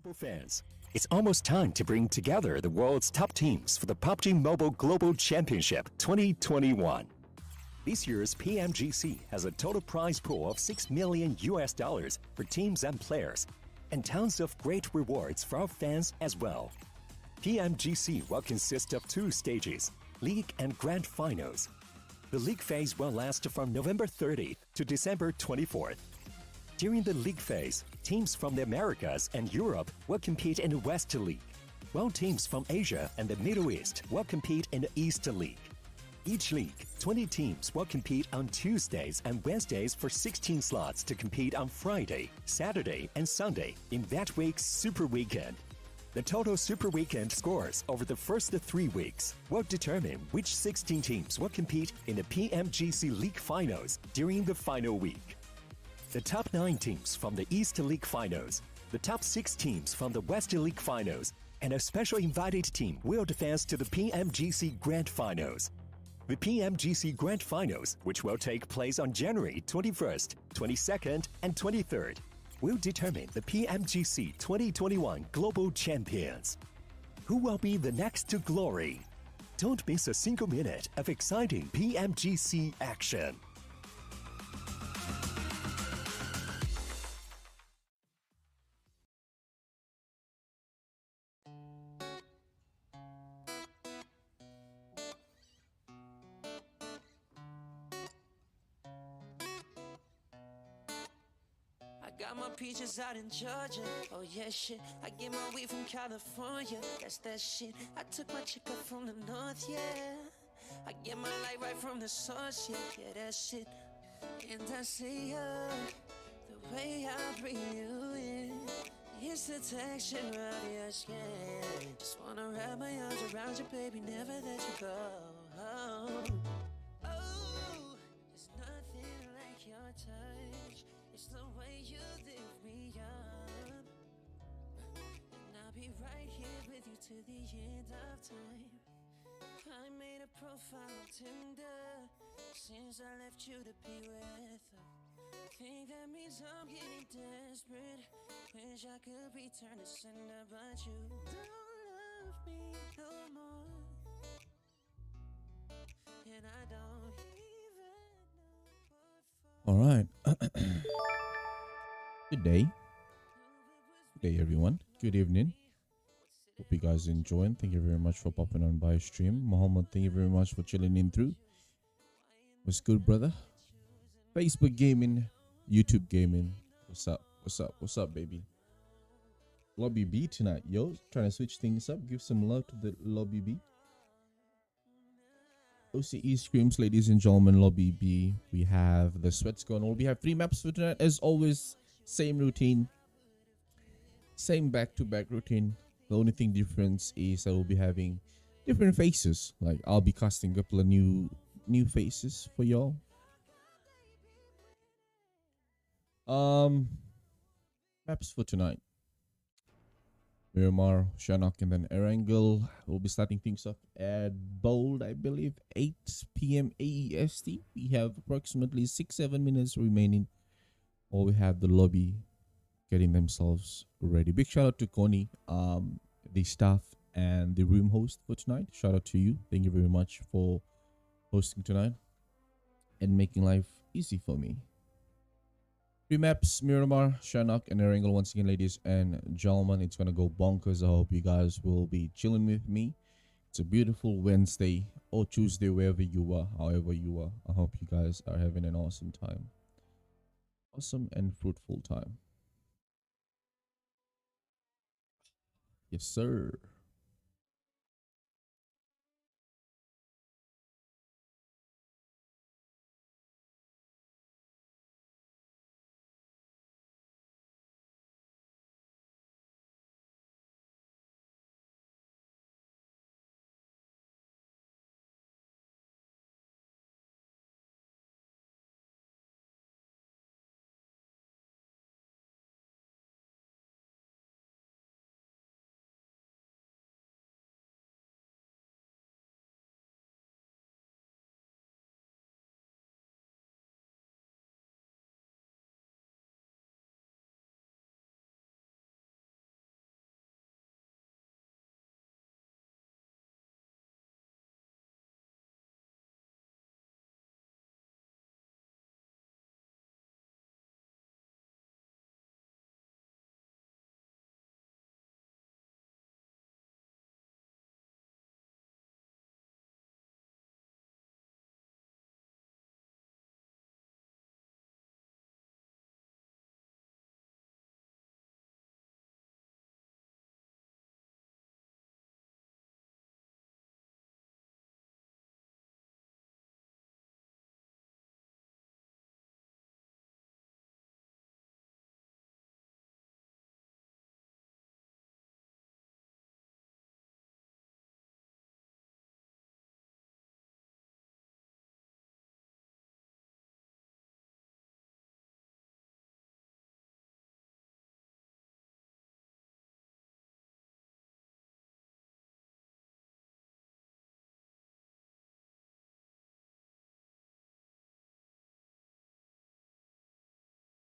Global fans, it's almost time to bring together the world's top teams for the PUBG Mobile Global Championship 2021. This year's PMGC has a total prize pool of $6 million for teams and players, and tons of great rewards for our fans as well. PMGC will consist of two stages, League and Grand Finals. The League phase will last from November 30th to December 24th. During the League phase, teams from the Americas and Europe will compete in the West League, while teams from Asia and the Middle East will compete in the East League. Each league, 20 teams will compete on Tuesdays and Wednesdays for 16 slots to compete on Friday, Saturday, and Sunday in that week's Super Weekend. The total Super Weekend scores over the first 3 weeks will determine which 16 teams will compete in the PMGC League Finals during the final week. The top 9 teams from the East League Finals, the top 6 teams from the West League Finals, and a special invited team will advance to the PMGC Grand Finals. The PMGC Grand Finals, which will take place on January 21st, 22nd, and 23rd, will determine the PMGC 2021 Global Champions. Who will be the next to glory? Don't miss a single minute of exciting PMGC action. Got my peaches out in Georgia, oh yeah shit. I get my weed from California, that's that shit. I took my chick up from the north, yeah. I get my light right from the source, yeah, that shit. And I see the way I bring you in, it's the texture of your skin. Just wanna wrap my arms around you, baby, never let you go. Oh, there's nothing like your touch. It's the way you lift me up, and I'll be right here with you to the end of time. I made a profile on Tinder since I left you to be with her. Think that means I'm getting desperate. Wish I could return to sender, but you don't love me no more, and I don't even know what for. All right. Good day. Good day, everyone. Good evening. Hope you guys are enjoying. Thank you very much for popping on by stream. Muhammad, thank you very much for chilling in through. What's good, brother? Facebook gaming, YouTube gaming. What's up? What's up? What's up, baby? Lobby B tonight, yo. Trying to switch things up. Give some love to the Lobby B. OCE Scrims, ladies and gentlemen, Lobby B. We have the sweats going on. We have 3 maps for tonight. As always, same routine. Same back-to-back routine. The only thing difference is I will be having different faces. Like, I'll be casting a couple of new faces for y'all. Maps for tonight. Miramar, SANHOK, and then ERANGLE. We'll be starting things off at bold, I believe, 8 p.m. AEST. We have approximately 6-7 minutes remaining. Or we have the lobby getting themselves ready. Big shout out to Connie, the staff and the room host for tonight. Shout out to you. Thank you very much for hosting tonight and making life easy for me. 3 maps, Miramar, SANHOK, and ERANGLE. Once again, ladies and gentlemen, it's gonna go bonkers. I hope you guys will be chilling with me. It's a beautiful Wednesday or Tuesday, wherever you are, however you are. I hope you guys are having an awesome time. Awesome and fruitful time. Yes, sir.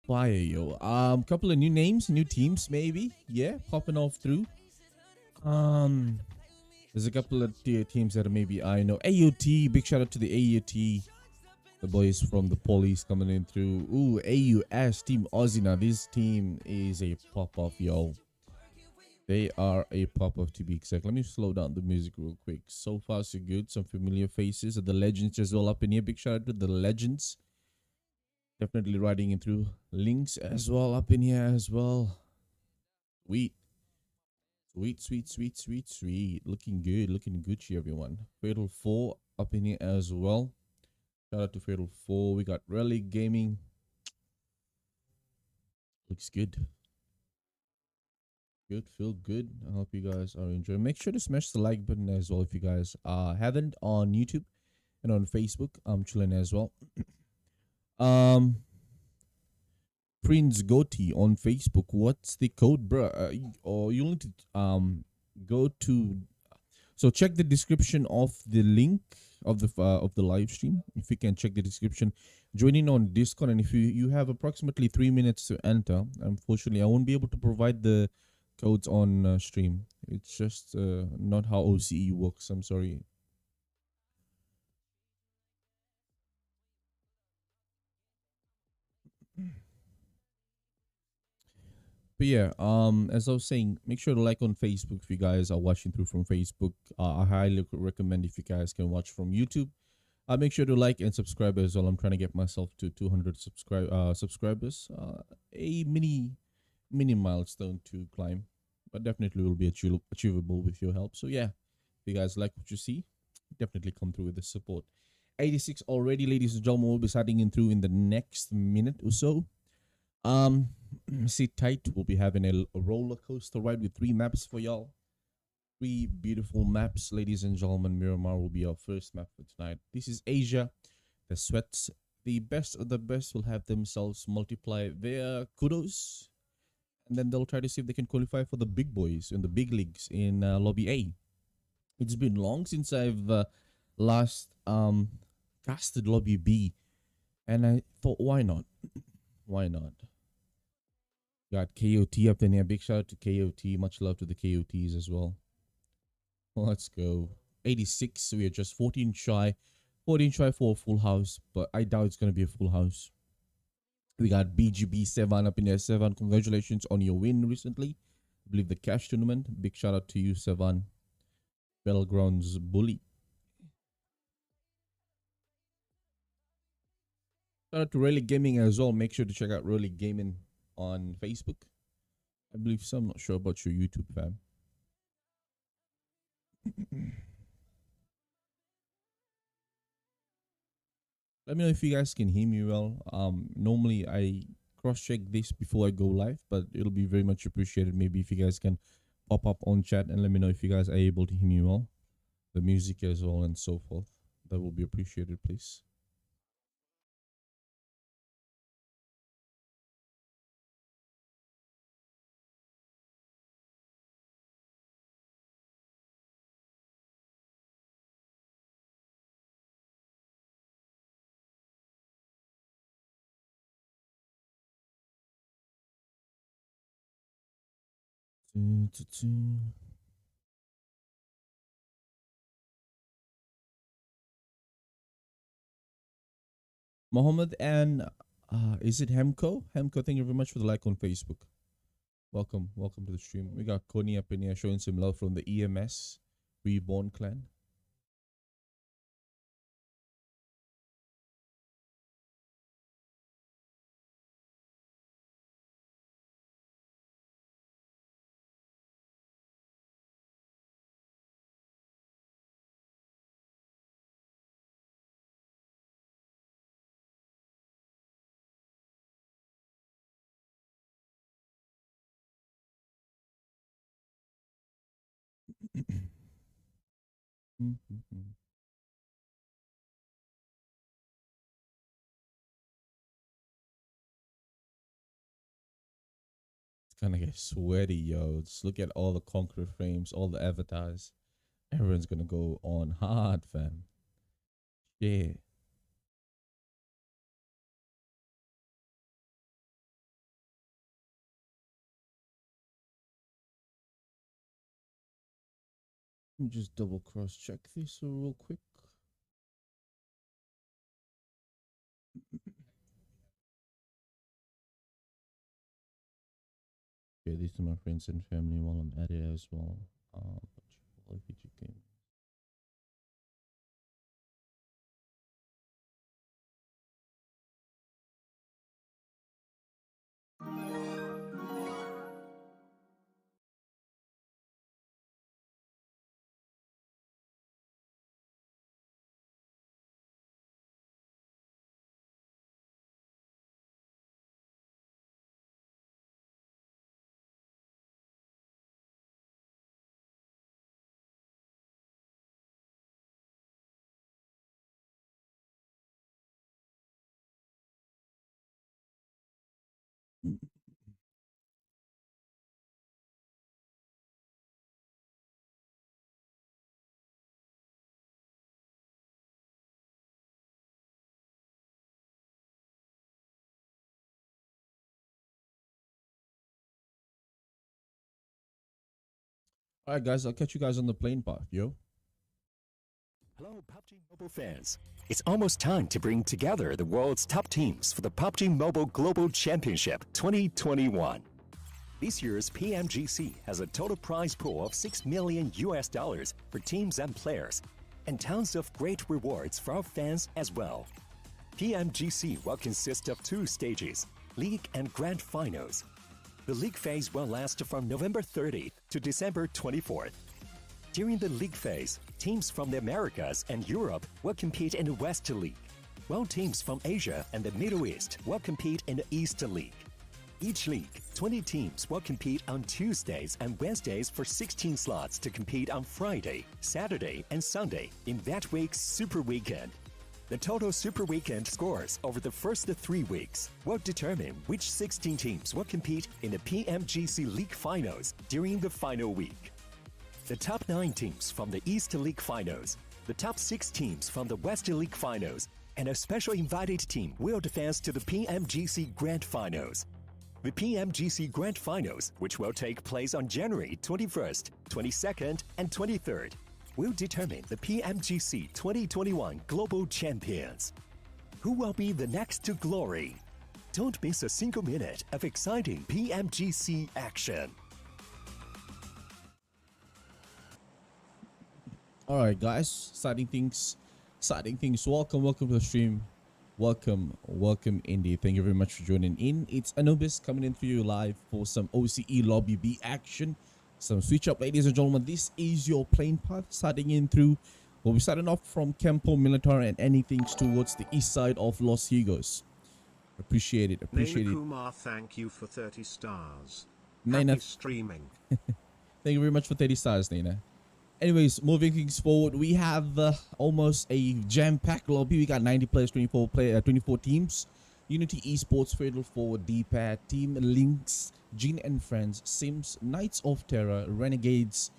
Fire, yo. Couple of new names, new teams, maybe. Yeah, popping off through. Um, there's a couple of teams that maybe I know. AUT, big shout out to the AUT. The boys from the police coming in through. Ooh, AUS, Team Aussie. Now, this team is a pop-off, yo. They are a pop-off to be exact. Let me slow down the music real quick. So far, so good. Some familiar faces. The legends as well up in here. Big shout out to the legends. Definitely riding in through. LYNX as well up in here as well. Sweet. Sweet, sweet, sweet, sweet, sweet. Looking good. Looking Gucci, everyone. Fatal 4 up in here as well. Shout out to Fatal 4. We got Rally Gaming. Looks good. Good, feel good. I hope you guys are enjoying. Make sure to smash the like button as well if you guys haven't on YouTube and on Facebook. I'm chilling as well. Prince Goatee on Facebook. What's the code, bro? Or you'll need to go to. So check the description of the link of the live stream. If you can check the description, join in on Discord, and if you have approximately 3 minutes to enter, unfortunately I won't be able to provide the codes on stream. It's just not how OCE works. I'm sorry. But yeah, as I was saying, make sure to like on Facebook if you guys are watching through from Facebook. I highly recommend if you guys can watch from YouTube. Make sure to like and subscribe as well. I'm trying to get myself to 200 subscribers. A mini milestone to climb, but definitely will be achievable with your help. So yeah, if you guys like what you see, definitely come through with the support. 86 already, ladies and gentlemen. We'll be starting in through in the next minute or so. Sit tight. We'll be having a roller coaster ride with 3 maps for y'all. 3 beautiful maps, ladies and gentlemen. Miramar will be our first map for tonight. This is Asia. The sweats, the best of the best will have themselves multiply their kudos, and then they'll try to see if they can qualify for the big boys in the big leagues in Lobby A. It's been long since I've last casted Lobby B, and I thought, why not? Why not? Got KOT up in here. Big shout out to KOT. Much love to the KOTs as well. Let's go. 86. We are just 14 shy. 14 shy for a full house, but I doubt it's going to be a full house. We got BGB 7 up in there. 7, congratulations on your win recently. I believe the cash tournament. Big shout out to you, 7. Battlegrounds bully. Shout out to Rally Gaming as well. Make sure to check out Rally Gaming on Facebook. I believe so. I'm not sure about your YouTube, fam. Let me know if you guys can hear me well. Normally I cross-check this before I go live, but it'll be very much appreciated maybe if you guys can pop up on chat and let me know if you guys are able to hear me well. The music as well and so forth. That will be appreciated, please. Mohammed and is it Hemco? Hemco, thank you very much for the like on Facebook. Welcome to the stream. We got Coney up in here showing some love from the EMS ReborN clan. It's gonna get sweaty, yo. Just look at all the concrete frames, all the avatars. Everyone's gonna go on hard, fam. Yeah. Let me just double cross check this real quick. Okay, these are my friends and family while I'm at it as well. All right, guys, I'll catch you guys on the plane path, yo. Hello, PUBG Mobile fans. It's almost time to bring together the world's top teams for the PUBG Mobile Global Championship 2021. This year's PMGC has a total prize pool of $6 million for teams and players, and tons of great rewards for our fans as well. PMGC will consist of 2 stages, League and Grand Finals. The League phase will last from November 30th to December 24th. During the League phase, teams from the Americas and Europe will compete in the West League, while teams from Asia and the Middle East will compete in the East League. Each league, 20 teams will compete on Tuesdays and Wednesdays for 16 slots to compete on Friday, Saturday, and Sunday in that week's Super Weekend. The total Super Weekend scores over the first 3 weeks will determine which 16 teams will compete in the PMGC League Finals during the final week. The top 9 teams from the East League Finals, the top 6 teams from the West League Finals, and a special invited team will advance to the PMGC Grand Finals. The PMGC Grand Finals, which will take place on January 21st, 22nd, and 23rd, will determine the PMGC 2021 Global Champions. Who will be the next to glory? Don't miss a single minute of exciting PMGC action. All right, guys, starting things. Welcome to the stream. Welcome, Indy. Thank you very much for joining in. It's Anubis coming in for you live for some OCE Lobby B action. Some switch up, ladies and gentlemen. This is your plane path starting in through. We'll be starting off from Campo Militar and anything towards the east side of Los Higos. Appreciate it. Kumar, thank you for 30 stars. Naina, Happy streaming. thank you very much for 30 stars, Naina. Anyways, moving things forward, we have almost a jam-packed lobby. We got 90 players, 24 teams. Unity Esports, Fatal Forward, DPAD, Team LYNX, Gene and Friends, SIMPS, Knights of Terror, Renegades.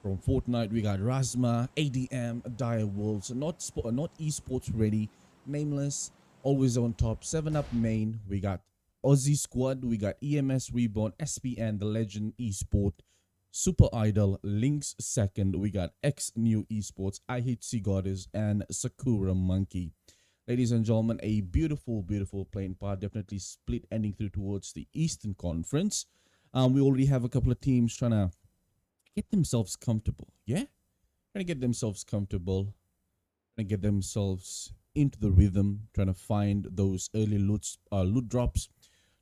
From Fortnite, we got Rasma, ADM, Dire Wolves, not Esports Ready, Nameless, Always on Top, 7up Main. We got Aussie Squad, we got EMS ReborN, SPN, The Legend Esport, Superidol, LYNX second. We got XNeo Esports, IHC Goddess, and Sakura MONKEY. Ladies and gentlemen, a beautiful playing part. Definitely split ending through towards the Eastern Conference. We already have a couple of teams trying to get themselves comfortable. Yeah? Trying to get themselves comfortable. Trying to get themselves into the rhythm. Trying to find those early loot drops.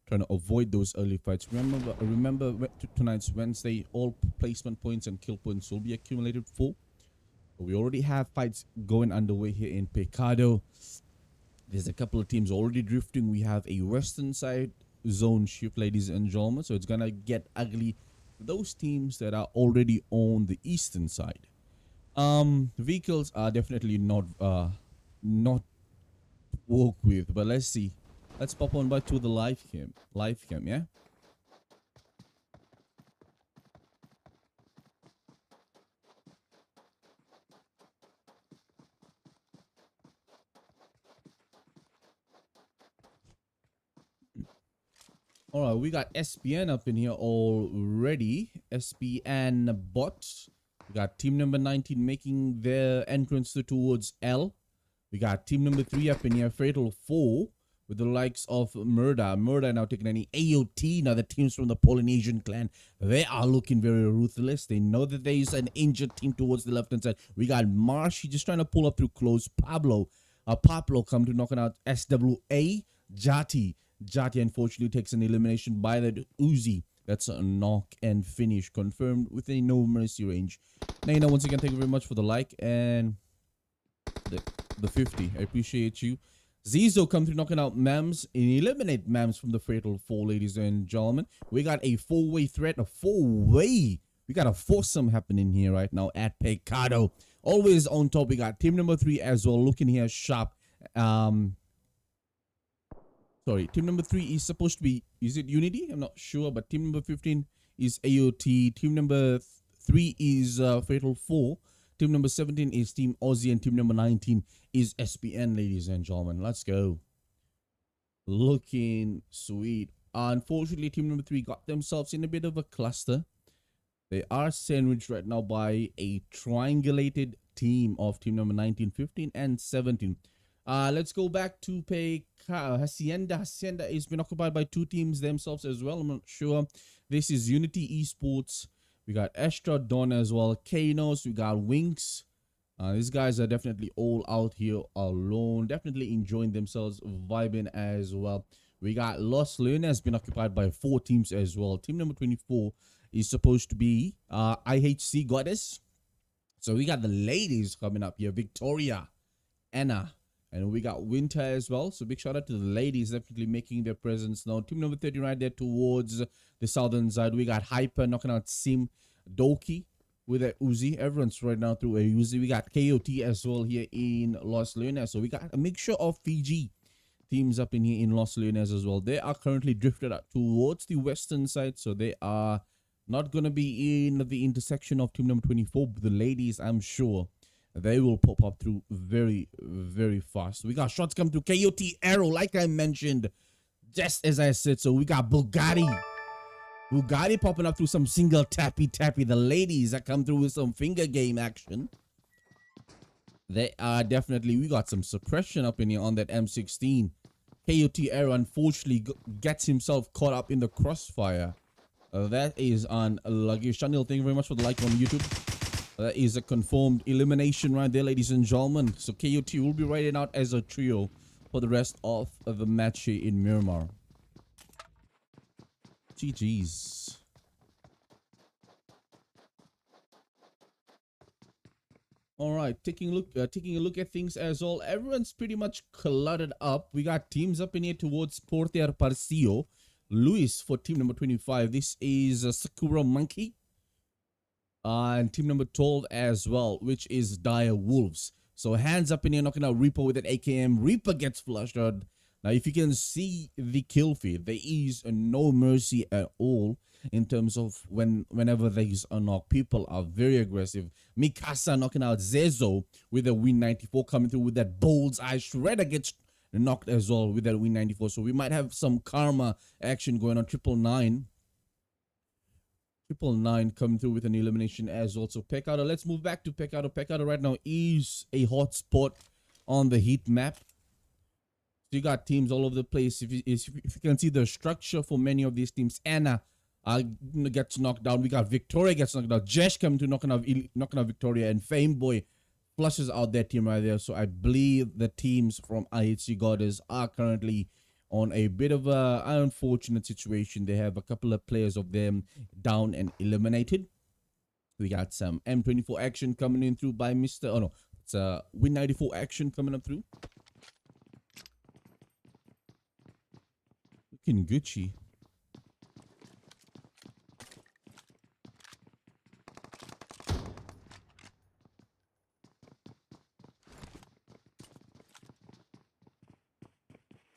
Trying to avoid those early fights. Remember tonight's Wednesday, all placement points and kill points will be accumulated for. We already have fights going underway here in Pecado. There's a couple of teams already drifting. We have a western side zone shift, ladies and gentlemen. So it's gonna get ugly for those teams that are already on the eastern side. Vehicles are definitely not work with, but let's see. Let's pop on back to the live cam, yeah. All right, we got SPN up in here already. SPN bot. We got team number 19 making their entrance towards L. We got team number 3 up in here, Fatal 4, with the likes of Murder. Murder now taking any AOT. Now the teams from the Polynesian clan, they are looking very ruthless. They know that there is an injured team towards the left-hand side. We got Marsh, just trying to pull up through close. Pablo come to knocking out SWA. Jati unfortunately takes an elimination by the Uzi. That's a knock and finish confirmed with a no mercy range. Naina, once again, thank you very much for the like and the 50. I appreciate you. Zizo come through knocking out Mams and eliminate Mams from the Fatal 4, ladies and gentlemen. We got a 4-way threat, a 4-way. We got a foursome happening here right now at Pecado. Always on top. We got team number 3 as well, looking here sharp. Sorry, team number 3 is supposed to be, is it Unity? I'm not sure, but team number 15 is AOT. Team number 3 is Fatal 4. Team number 17 is Team Aussie, and team number 19 is SPN, ladies and gentlemen. Let's go. Looking sweet. Unfortunately, team number 3 got themselves in a bit of a cluster. They are sandwiched right now by a triangulated team of team number 19, 15, and 17. Let's go back to Hacienda. Hacienda has been occupied by 2 teams themselves as well. I'm not sure. This is Unity Esports. We got Astra Dawn as well. Kanos. We got Winks. These guys are definitely all out here alone. Definitely enjoying themselves, vibing as well. We got Los Leones been occupied by 4 teams as well. Team number 24 is supposed to be IHC Goddess. So we got the ladies coming up here. Victoria, Anna, and we got Winter as well. So big shout out to the ladies definitely making their presence now. Team number 30 right there towards the southern side. We got Hyper knocking out Sim, Doki with a Uzi. Everyone's right now through a Uzi. We got KOT as well here in Los Leones. So we got a mixture of Fiji teams up in here in Los Leones as well. They are currently drifted up towards the western side. So they are not going to be in the intersection of team number 24. But the ladies, I'm sure they will pop up through very, very fast. We got shots come through. KOT Arrow, like I mentioned, just as I said. So we got Bugatti popping up through some single tappy. The ladies that come through with some finger game action. They are definitely, we got some suppression up in here on that M16. KOT Arrow unfortunately gets himself caught up in the crossfire. That is unlucky. Shanil, thank you very much for the like on YouTube. That is a confirmed elimination right there, ladies and gentlemen. So KOT will be riding out as a trio for the rest of the match here in Miramar. GG's. All right, taking a look at things as well. Everyone's pretty much cluttered up. We got teams up in here towards Porter Parcio. Luis for team number 25. This is Sakura Monkey. And team number 12 as well, which is Dire Wolves. So hands up in here, knocking out Reaper with an AKM. Reaper gets flushed out. Now, if you can see the kill feed, there is no mercy at all in terms of whenever there is a knock. People are very aggressive. Mikasa knocking out Zezo with a Win 94 coming through with that bull's eye. Shredder gets knocked as well with that Win 94. So we might have some karma action going on. 999 coming through with an elimination as well. So Pecado, let's move back to Pecado. Pecado right now is a hot spot on the heat map. So you got teams all over the place. If you can see the structure for many of these teams, Anna gets knocked down. We got Victoria gets knocked down. Jesh coming to knocking out Victoria, and Fame Boy flushes out that team right there. So I believe the teams from IHC Goddess are currently on a bit of an unfortunate situation. They have a couple of players of them down and eliminated. We got some M24 action coming in through by Mr. Oh no, it's a Win 94 action coming up through. Looking Gucci.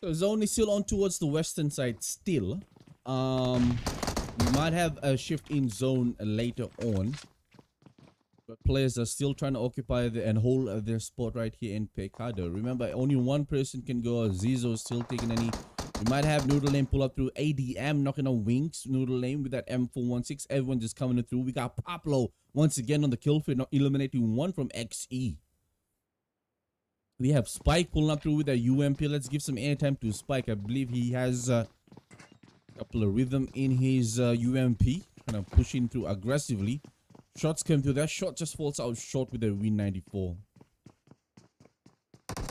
So zone is still on towards the western side still. We might have a shift in zone later on. But players are still trying to occupy and hold their spot right here in Pecado. Remember, only one person can go. Zizo is still taking any. We might have Noodle Lane pull up through. ADM knocking on Winks. Noodle Lane with that M416. Everyone just coming through. We got Pablo once again on the kill feed, not eliminating one from XE. We have Spike pulling up through with a UMP. Let's give some airtime to Spike. I believe he has a couple of rhythm in his UMP. Kind of pushing through aggressively. Shots come through. That shot just falls out short with a win 94.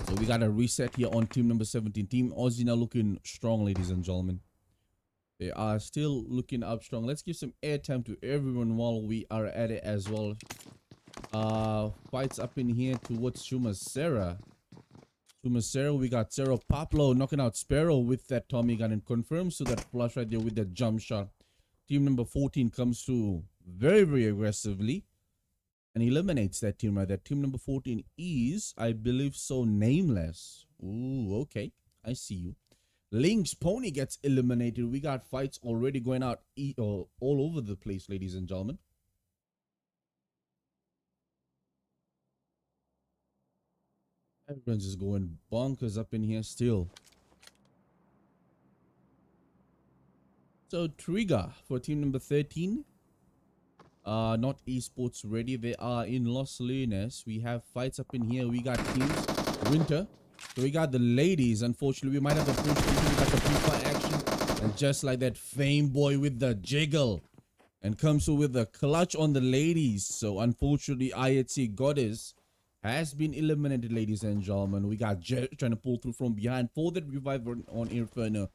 So we got a reset here on team number 17. Team Aussie now looking strong, ladies and gentlemen. They are still looking up strong. Let's give some airtime to everyone while we are at it as well. Fights up in here towards Shumasera. Shumasera, we got Zero Pablo knocking out Sparrow with that Tommy gun and confirms to that flush right there with that jump shot. Team number 14 comes through very, very aggressively and eliminates that team right there. Team number 14 is, I believe so, Nameless. Ooh, okay. I see you. LYNX Pony gets eliminated. We got fights already going out all over the place, ladies and gentlemen. Everyone's just going bonkers up in here still. So Trigger for team number 13. Not esports ready. They are in Los Lunas. We have fights up in here. We got teams Winter. So we got the ladies. Unfortunately, we might have the push. We got the FIFA action. And just like that, Fame Boy with the jiggle. And comes through with the clutch on the ladies. So unfortunately, IHC Goddess has been eliminated, ladies and gentlemen. We got Jet trying to pull through from behind for that revive on Inferno.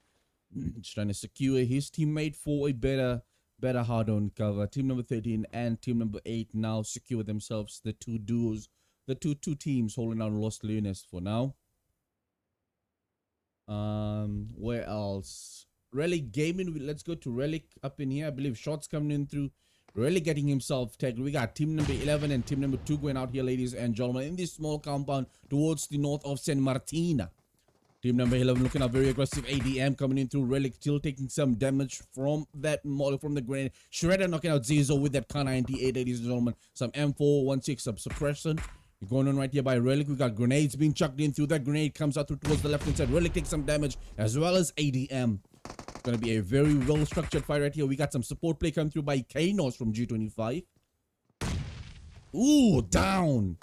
Just trying to secure his teammate for a better hard-on cover. Team number 13 and team number 8 now secure themselves the two duos, the two teams holding on Los Lunas for now. Where else? Relic Gaming. Let's go to Relic up in here. I believe shots coming in through Relic getting himself tagged. We got team number 11 and team number 2 going out here, ladies and gentlemen, in this small compound towards the north of San Martina. Team number 11 looking up very aggressive. ADM coming in through Relic, still taking some damage from that model from the grenade. Shredder knocking out Zizo with that K98, ladies and gentlemen. Some M416 some suppression going on right here by Relic. We got grenades being chucked in through. That grenade comes out towards the left hand side. Relic takes some damage as well as ADM. It's going to be a very well structured fight right here. We got some support play coming through by Kanos from G25. Ooh, down.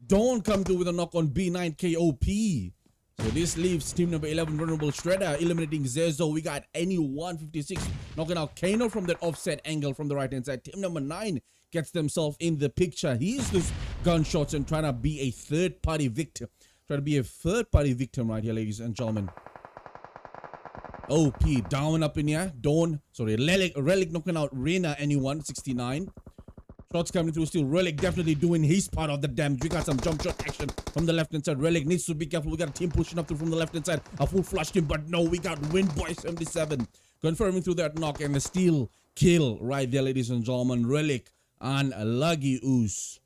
Dawn come through with a knock on B9 KOP. So this leaves team number 11 vulnerable. Shredder eliminating Zezo. We got any 156 knocking out Kano from that offset angle from the right hand side. Team number 9 gets themselves in the picture. He's those gunshots and trying to be a third party victim. Trying to be a third party victim right here, ladies and gentlemen. OP down up in here. Dawn, sorry, Relic knocking out Rena anyone 69. Shots coming through still. Relic definitely doing his part of the damage. We got some jump shot action from the left hand side. Relic needs to be careful. We got a team pushing up through from the left hand side. A full flash team, but no, we got Windboy 77 confirming through that knock and a steal kill right there, ladies and gentlemen. Relic and Luggy Oos.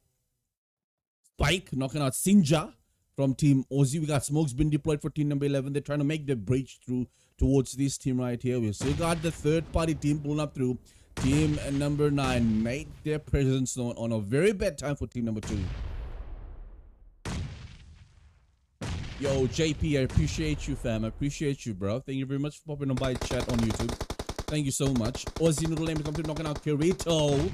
Spike knocking out Sinja from team Aussie. We got smokes being deployed for team number 11. They're trying to make the breach through towards this team right here. We still got the third party team pulling up through. Team number 9 made their presence known on a very bad time for team number 2. Yo, JP, I appreciate you, fam. I appreciate you, bro. Thank you very much for popping on by chat on YouTube. Thank you so much. Aussie Noodle Name to come through, knocking out Kirito.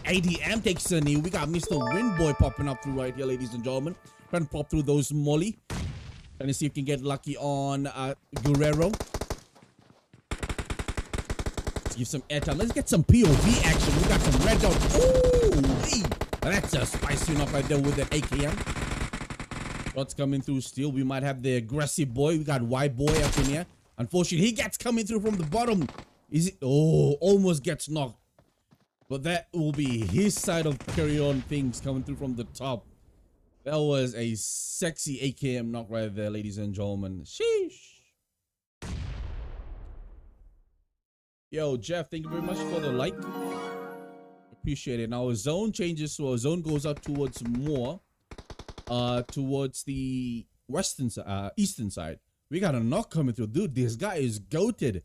ADM takes a knee. We got Mr. Windboy popping up through right here, ladies and gentlemen. Trying to pop through those molly. Trying to see if you can get lucky on Guerrero. Give some airtime. Let's get some POV action. We got some red dot. Ooh, that's a spicy knock right there with the AKM. Shots coming through still. We might have the aggressive boy. We got Y boy up in here. Unfortunately, he gets coming through from the bottom. Is it? Oh, almost gets knocked. But that will be his side of carry on things coming through from the top. That was a sexy AKM knock right there, ladies and gentlemen. Sheesh. Yo, Jeff, thank you very much for the like. Appreciate it. Now, our zone changes, so our zone goes out towards more, towards the eastern side. We got a knock coming through. Dude, this guy is goated.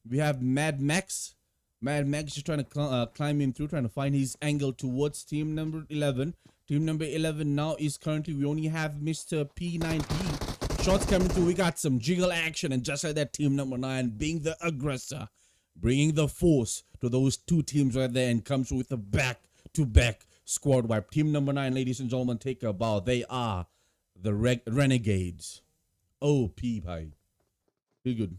We have Mad Max. Mad Max just trying to climb in through, trying to find his angle towards team number 11. Team number 11 now is currently, we only have Mr. P9P. Shots coming through. We got some jiggle action, and just like that, team number 9 being the aggressor, bringing the force to those two teams right there, and comes with a back-to-back squad wipe. Team number 9, ladies and gentlemen, take a bow. They are the Renegades. OP, bhai. Feel good.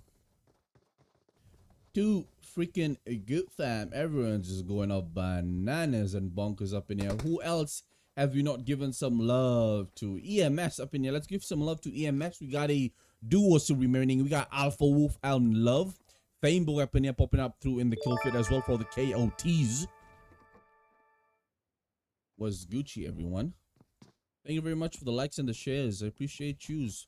Too freaking good, fam. Everyone's just going up bananas and bonkers up in here. Who else have you not given some love to? EMS up in here. Let's give some love to EMS. We got a duo still remaining. We got Alpha Wolf and Love. Fameboy up in here popping up through in the kill feed as well for the KOTs. Was Gucci, everyone. Thank you very much for the likes and the shares. I appreciate yous.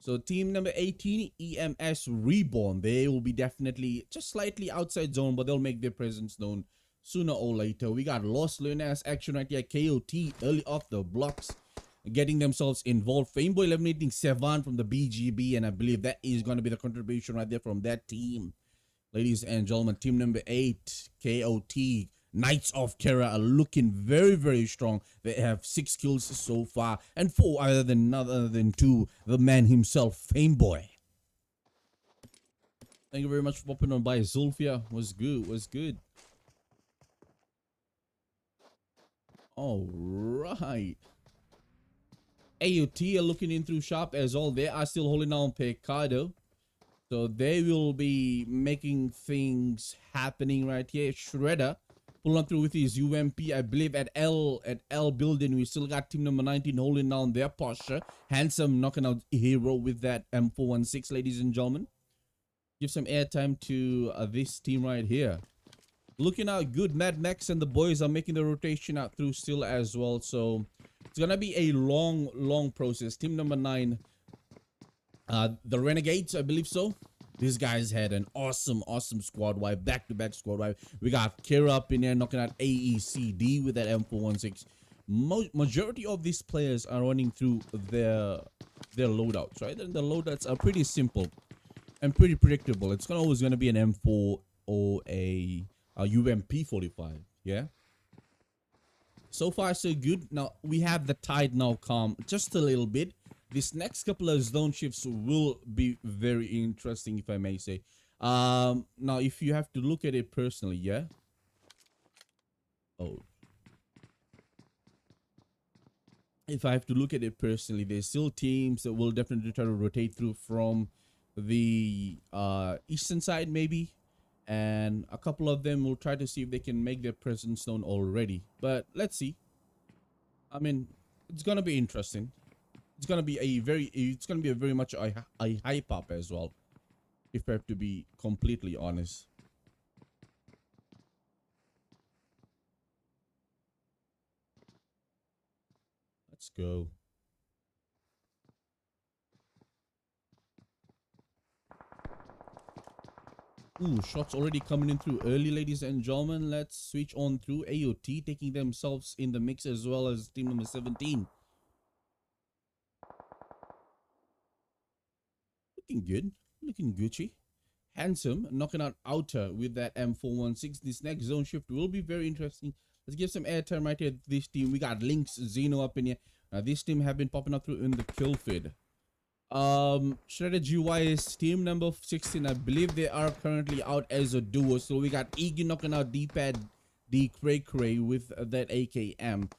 So team number 18, EMS ReborN. They will be definitely just slightly outside zone, but they'll make their presence known sooner or later. We got Lost LYNX action right here. KOT early off the blocks, getting themselves involved. Fameboy eliminating Sevan from the BGB, and I believe that is going to be the contribution right there from that team. Ladies and gentlemen, team number 8, KOT. Knights of Kara are looking very, very strong. They have 6 kills so far, and 4 other than 2. The man himself, Fameboy. Thank you very much for popping on by. Zulfia was good, was good. All right. AOT are looking in through sharp as well. They are still holding on Pecado. So they will be making things happening right here. Shredder pulling on through with his UMP, I believe at L building. We still got team number 19 holding down their posture. Handsome knocking out Hero with that M416, ladies and gentlemen. Give some airtime to this team right here. Looking out good. Mad Max and the boys are making the rotation out through still as well. So it's gonna be a long process. Team number 9, the Renegades, I believe so. These guys had an awesome squad wipe, back-to-back squad wipe. We got Kira up in there knocking out AECD with that M416. Majority of these players are running through their loadouts, right? And the loadouts are pretty simple and pretty predictable. It's always gonna be an M4 or a UMP 45, yeah. So far so good. Now we have the tide now calm just a little bit. This next couple of zone shifts will be very interesting, if I may say. Now if you have to look at it personally, yeah. Oh. If I have to look at it personally, there's still teams that will definitely try to rotate through from the eastern side maybe. And a couple of them will try to see if they can make their presence known already. But let's see. I mean, it's gonna be interesting. It's gonna be a very much a hype up as well, if I have to be completely honest. Let's go. Ooh, shots already coming in through early, ladies and gentlemen. Let's switch on through. AOT taking themselves in the mix as well as team number 17. Looking good. Looking Gucci. Handsome. Knocking out Outer with that M416. This next zone shift will be very interesting. Let's give some airtime right here. This team. We got LYNX, Xeno up in here. This team have been popping up through in the kill feed. Strategy wise, team number 16, I believe they are currently out as a duo. So we got Iggy knocking out DPAD D Cray with that AKM.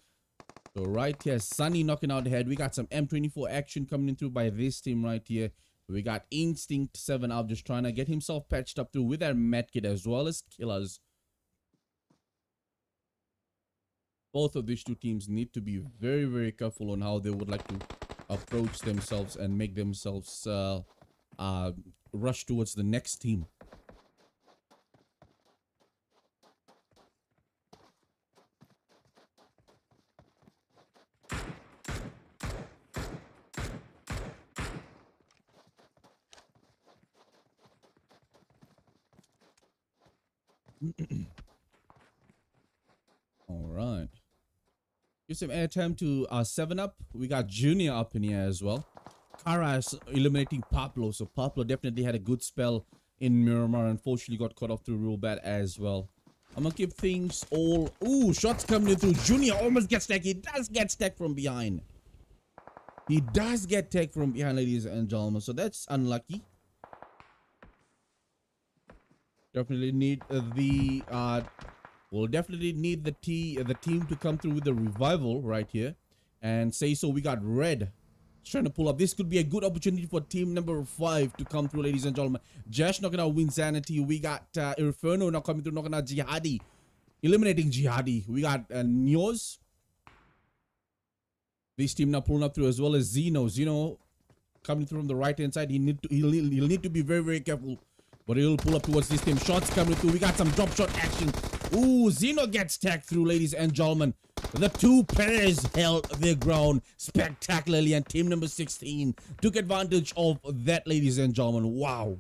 So right here, Sunny knocking out head. We got some M24 action coming in through by this team right here. We got Instinct 7 out just trying to get himself patched up through with that medkit as well as Killers. Both of these two teams need to be very, very careful on how they would like to approach themselves and make themselves rush towards the next team. All right. Give some airtime to 7-Up. We got Junior up in here as well. Kara is eliminating Pablo. So Pablo definitely had a good spell in Miramar. Unfortunately got caught off through real bad as well. I'm gonna keep things all... Ooh, shots coming in through. Junior almost gets stacked. He does get stacked from behind. He does get tagged from behind, ladies and gentlemen. So that's unlucky. Definitely need the We'll definitely need the team to come through with the revival right here. And say so, we got red trying to pull up. This could be a good opportunity for team number 5 to come through, ladies and gentlemen. Jash knocking out Winsanity. We got Inferno now coming through, knocking out Jihadi. Eliminating Jihadi. We got Neos. This team now pulling up through, as well as Zeno. Zeno coming through from the right hand side. He'll need to be very, very careful. But he'll pull up towards this team. Shots coming through. We got some drop shot action. Ooh, Zeno gets tagged through, ladies and gentlemen. The two players held their ground spectacularly, and team number 16 took advantage of that, ladies and gentlemen. Wow.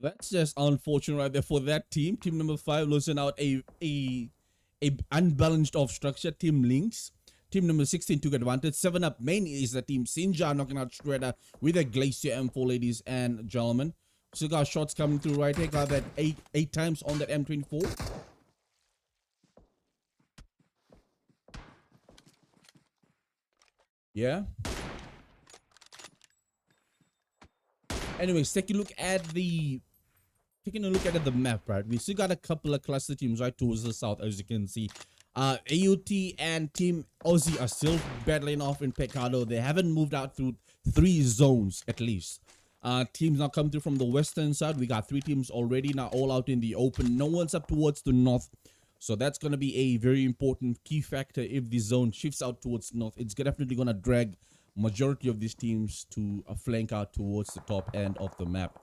That's just unfortunate right there for that team. Team number 5 losing out a unbalanced off structure. Team LYNX. Team number 16 took advantage. 7-up main is the team Sinja knocking out Shredder with a Glacier M4, ladies and gentlemen. So got shots coming through right here. Got that eight times on that M24. Yeah. Anyways, taking a look at the map, right? We still got a couple of cluster teams right towards the south, as you can see. AUT and Team Aussie are still battling off in Pecado. They haven't moved out through 3 zones at least. Teams now come through from the western side. We got 3 teams already now all out in the open. No one's up towards the north. So that's going to be a very important key factor. If the zone shifts out towards north, it's definitely going to drag majority of these teams to flank out towards the top end of the map.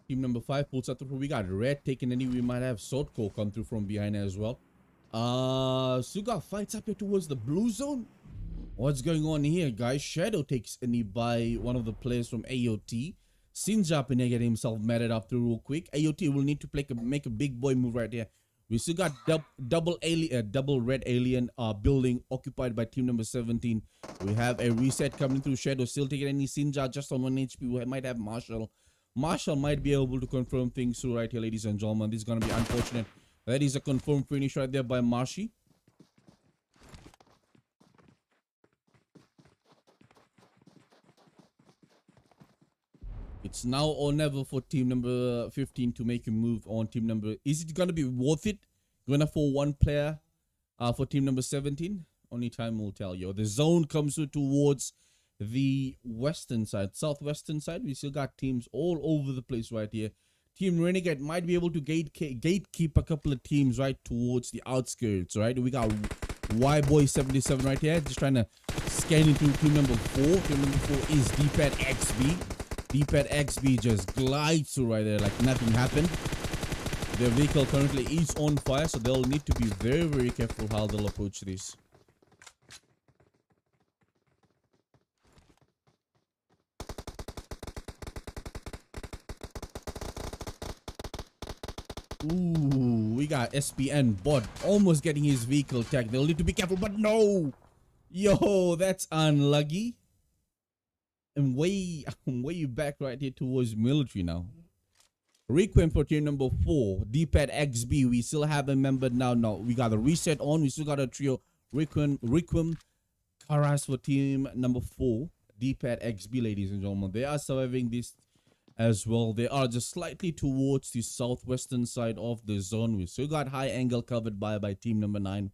Team number 5 pulls out through. We got red taking any. We might have Sotko come through from behind as well. Suga fights up here towards the blue zone. What's going on here, guys? Shadow takes any by one of the players from AOT. Sinja Pinega himself matted up through real quick. AOT will need to make a big boy move right here. We still got double red alien building occupied by team number 17. We have a reset coming through. Shadow still taking any. Sinja just on 1 HP. We might have Marshall. Marshall might be able to confirm things through right here, ladies and gentlemen. This is going to be unfortunate. That is a confirmed finish right there by Marshy. It's now or never for team number 15 to make a move on team number. Is it going to be worth it? Going for 1 player for team number 17? Only time will tell you. The zone comes towards the western side, southwestern side. We still got teams all over the place right here. Team Renegade might be able to gatekeep a couple of teams right towards the outskirts, right? We got Y-Boy77 right here, just trying to scan into team number 4. Team number 4 is DPAD XB. DPAD XB just glides through right there like nothing happened. Their vehicle currently is on fire, so they'll need to be very, very careful how they'll approach this. Ooh, we got SPN bot almost getting his vehicle tagged. They'll need to be careful, but no! Yo, that's unlucky. And way back right here towards military now. Requiem for team number 4. DPAD XB. We still have a member now. No, we got a reset on. We still got a trio. Requiem, Karas for team number 4. DPAD XB, ladies and gentlemen. They are surviving this as well. They are just slightly towards the southwestern side of the zone. We still got high angle covered by team number 9.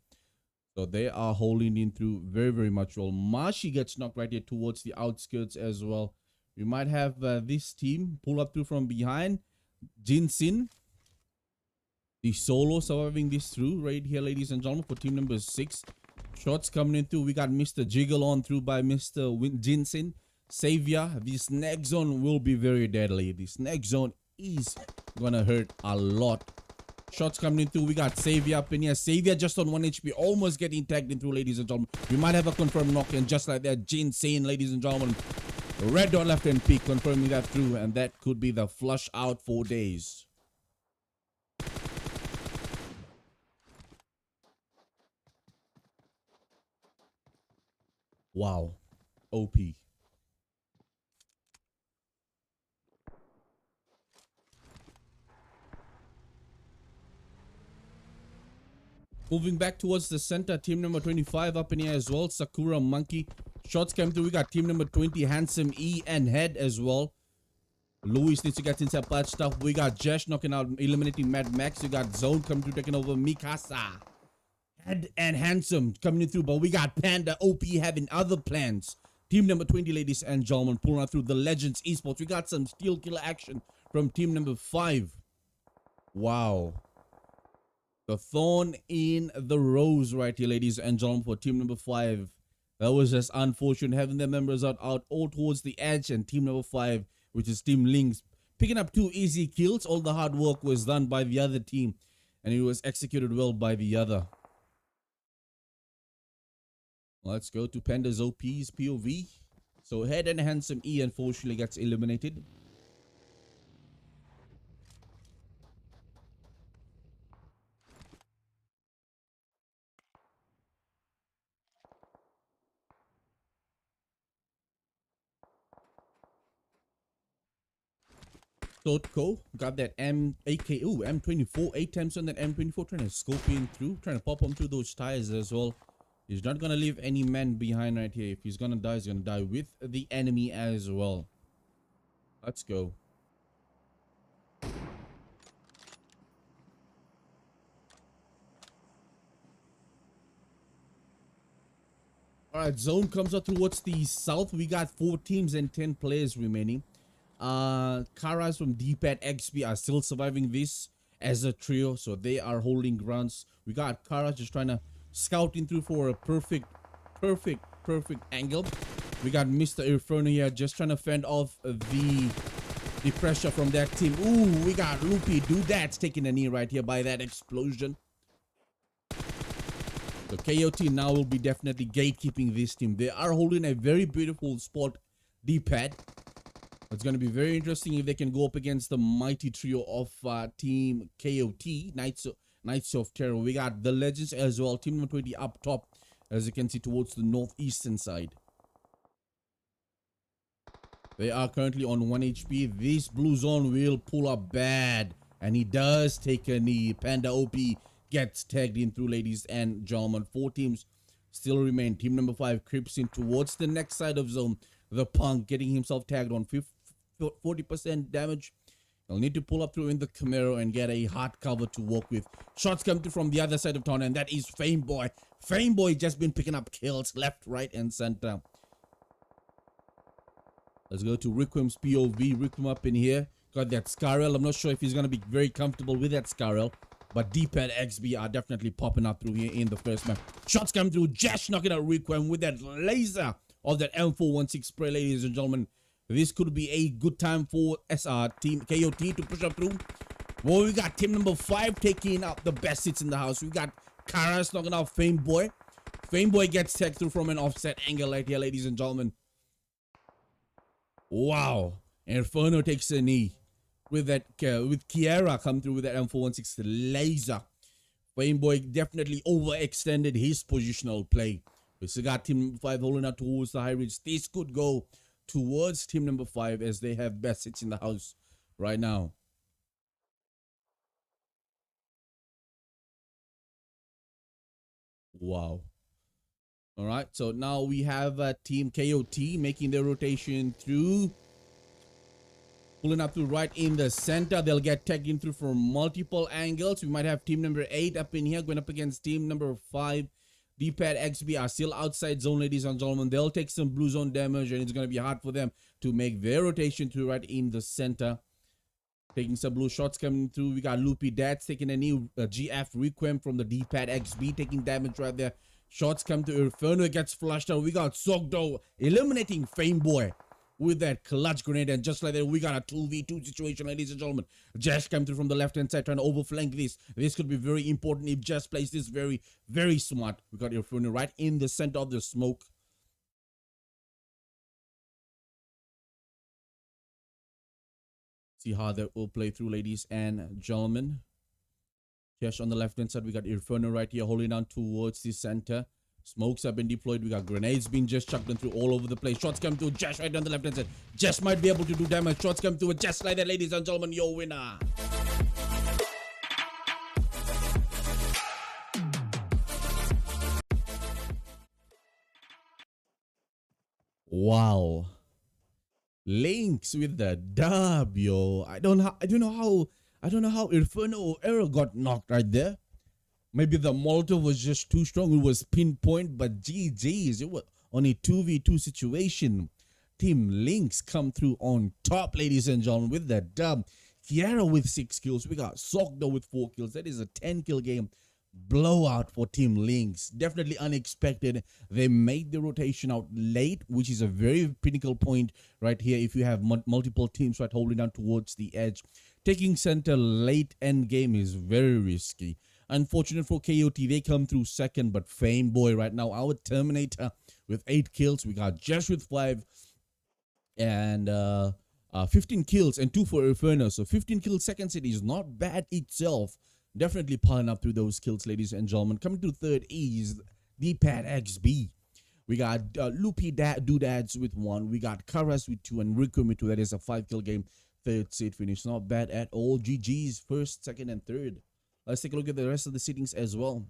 So they are holding in through very, very much well. Mashi gets knocked right here towards the outskirts as well. We might have this team pull up through from behind. Jinsin, the solo surviving this through right here, ladies and gentlemen, for team number 6. Shots coming in through. We got Mr. Jiggle on through by Mr. Jinsin. Savior, this next zone will be very deadly. This next zone is gonna hurt a lot. Shots coming in through. We got Savior up in here. Savior just on 1 HP, almost getting tagged in through, ladies and gentlemen. We might have a confirmed knock, and just like that, Jinsane, ladies and gentlemen. Red dot left hand peak confirming that through, and that could be the flush out for days. Wow. OP. Moving back towards the center, team number 25 up in here as well. Sakura Monkey. Shots came through. We got team number 20, Handsome E and Head as well. Luis needs to get inside patch stuff. We got Jesh knocking out, eliminating Mad Max. We got Zone coming through, taking over Mikasa. Head and Handsome coming through, but we got Panda OP having other plans. Team number 20, ladies and gentlemen, pulling out through the Legends Esports. We got some steel killer action from team number 5. Wow. The thorn in the rose right here, ladies and gentlemen, for team number 5. That was just unfortunate, having their members out all towards the edge, and team number 5, which is Team LYNX, picking up 2 easy kills. All the hard work was done by the other team, and it was executed well by the other. Let's go to Panda's OP's POV. So Head and Handsome E unfortunately gets eliminated. Totco got that M24, 8 times on that M24, trying to scope in through, trying to pop him through those tires as well. He's not going to leave any man behind right here. If he's going to die, he's going to die with the enemy as well. Let's go. Alright, zone comes out towards the south. We got 4 teams and 10 players remaining. Karas from DPAD XB are still surviving this as a trio, so they are holding grounds. We got Karas just trying to scout in through for a perfect angle. We got Mr. Inferno here just trying to fend off the pressure from that team. Ooh, we got Loopy Doodads taking a knee right here by that explosion. So KOT now will be definitely gatekeeping this team. They are holding a very beautiful spot D-pad. It's going to be very interesting if they can go up against the mighty trio of team KOT, Knights of Terror. We got the Legends as well, team number 20 up top, as you can see towards the northeastern side. They are currently on 1 HP. This blue zone will pull up bad, and he does take a knee. Panda OP gets tagged in through, ladies and gentlemen. 4 teams still remain. Team number 5 creeps in towards the next side of zone. The Punk getting himself tagged on 40% damage. He'll need to pull up through in the Camaro and get a hard cover to work with. Shots come through from the other side of town, and that is Fameboy. Fameboy just been picking up kills left, right, and center. Let's go to Requem's POV. Requem up in here. Got that Scarrel. I'm not sure if he's going to be very comfortable with that Scarrel, but DPAD XB are definitely popping up through here in the first map. Shots come through. Jash knocking out Requem with that laser of that M416 spray, ladies and gentlemen. This could be a good time for team KOT to push up through. Well, we got team number 5 taking out the best hits in the house. We got Karas knocking out Fameboy. Fameboy gets tagged through from an offset angle right here, ladies and gentlemen. Wow. Inferno takes a knee with that with Kiera come through with that M416 laser. Fameboy definitely overextended his positional play. We still got team number 5 holding out towards the high ridge. This could go towards team number 5 as they have best hits in the house right now. Wow. All right, so now we have team KOT making their rotation through, pulling up through right in the center. They'll get tagged in through from multiple angles. We might have team number 8 up in here going up against team number 5. DPAD XB are still outside zone, ladies and gentlemen. They'll take some blue zone damage, and it's going to be hard for them to make their rotation through right in the center. Taking some blue shots coming through. We got Loopy Dads taking a new GF Requiem from the DPAD XB, taking damage right there. Shots come to Inferno, gets flushed out. We got Sogdo eliminating Fameboy with that clutch grenade, and just like that, we got a 2v2 situation, ladies and gentlemen. Jash came through from the left-hand side, trying to overflank this. This could be very important if Jash plays this very, very smart. We got Inferno right in the center of the smoke. See how that will play through, ladies and gentlemen. Jash on the left-hand side, we got Inferno right here holding on towards the center. Smokes have been deployed. We got grenades being just chucked in through all over the place. Shots come through. Jash right on the left-hand side. Jash might be able to do damage. Shots come through. Just like that, ladies and gentlemen, your winner. Wow. LYNX with the dub, yo. I don't know how Inferno or Error got knocked right there. Maybe the Molotov was just too strong. It was pinpoint, but GG's. It was on a 2v2 situation. Team LYNX come through on top, ladies and gentlemen, with the dub. Kiara with 6 kills. We got Sokdo with 4 kills. That is a 10-kill game. Blowout for Team LYNX. Definitely unexpected. They made the rotation out late, which is a very pinnacle point right here. If you have multiple teams right holding down towards the edge, taking center late end game is very risky. Unfortunate for KOT, they come through second, but Fame Boy right now, our Terminator with 8 kills. We got Josh with 5 and 15 kills and 2 for Inferno. So 15 kills second city is not bad itself. Definitely piling up through those kills, ladies and gentlemen. Coming to third is DPAD XB. We got Loopy Doodads with 1. We got Karas with 2 and Riku with 2. That is a 5-kill game. Third seed finish. Not bad at all. GG's first, second, and third. Let's take a look at the rest of the seedings as well.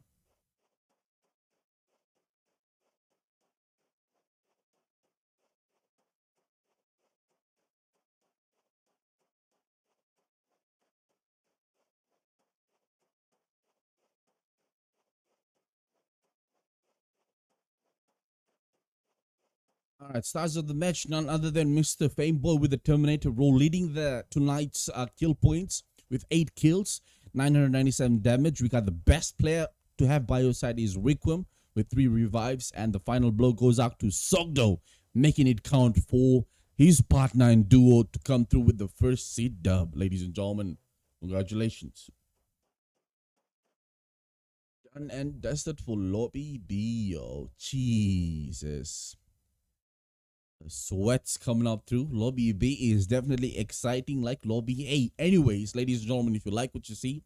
Alright, stars of the match, none other than Mr. Fameboy with the Terminator role, leading the tonight's kill points with 8 kills, 997 damage. We got the best player to have by your side is Requiem with 3 revives, and the final blow goes out to Sogdo, making it count for his partner in duo to come through with the first seed dub, ladies and gentlemen. Congratulations. Done and dusted for Lobby B, yo. Jesus. The sweats coming up through. Lobby B is definitely exciting like Lobby A. Anyways, ladies and gentlemen, if you like what you see,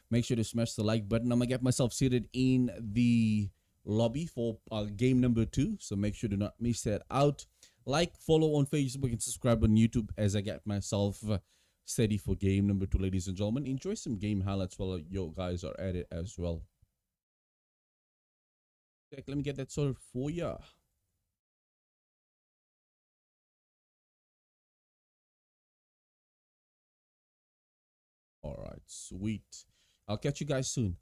make sure to smash the like button. I'm going to get myself seated in the lobby for game number 2. So make sure to not miss that out. Like, follow on Facebook, and subscribe on YouTube as I get myself steady for game number 2, ladies and gentlemen. Enjoy some game highlights while you guys are at it as well. Okay, let me get that sorted for ya. All right, sweet. I'll catch you guys soon.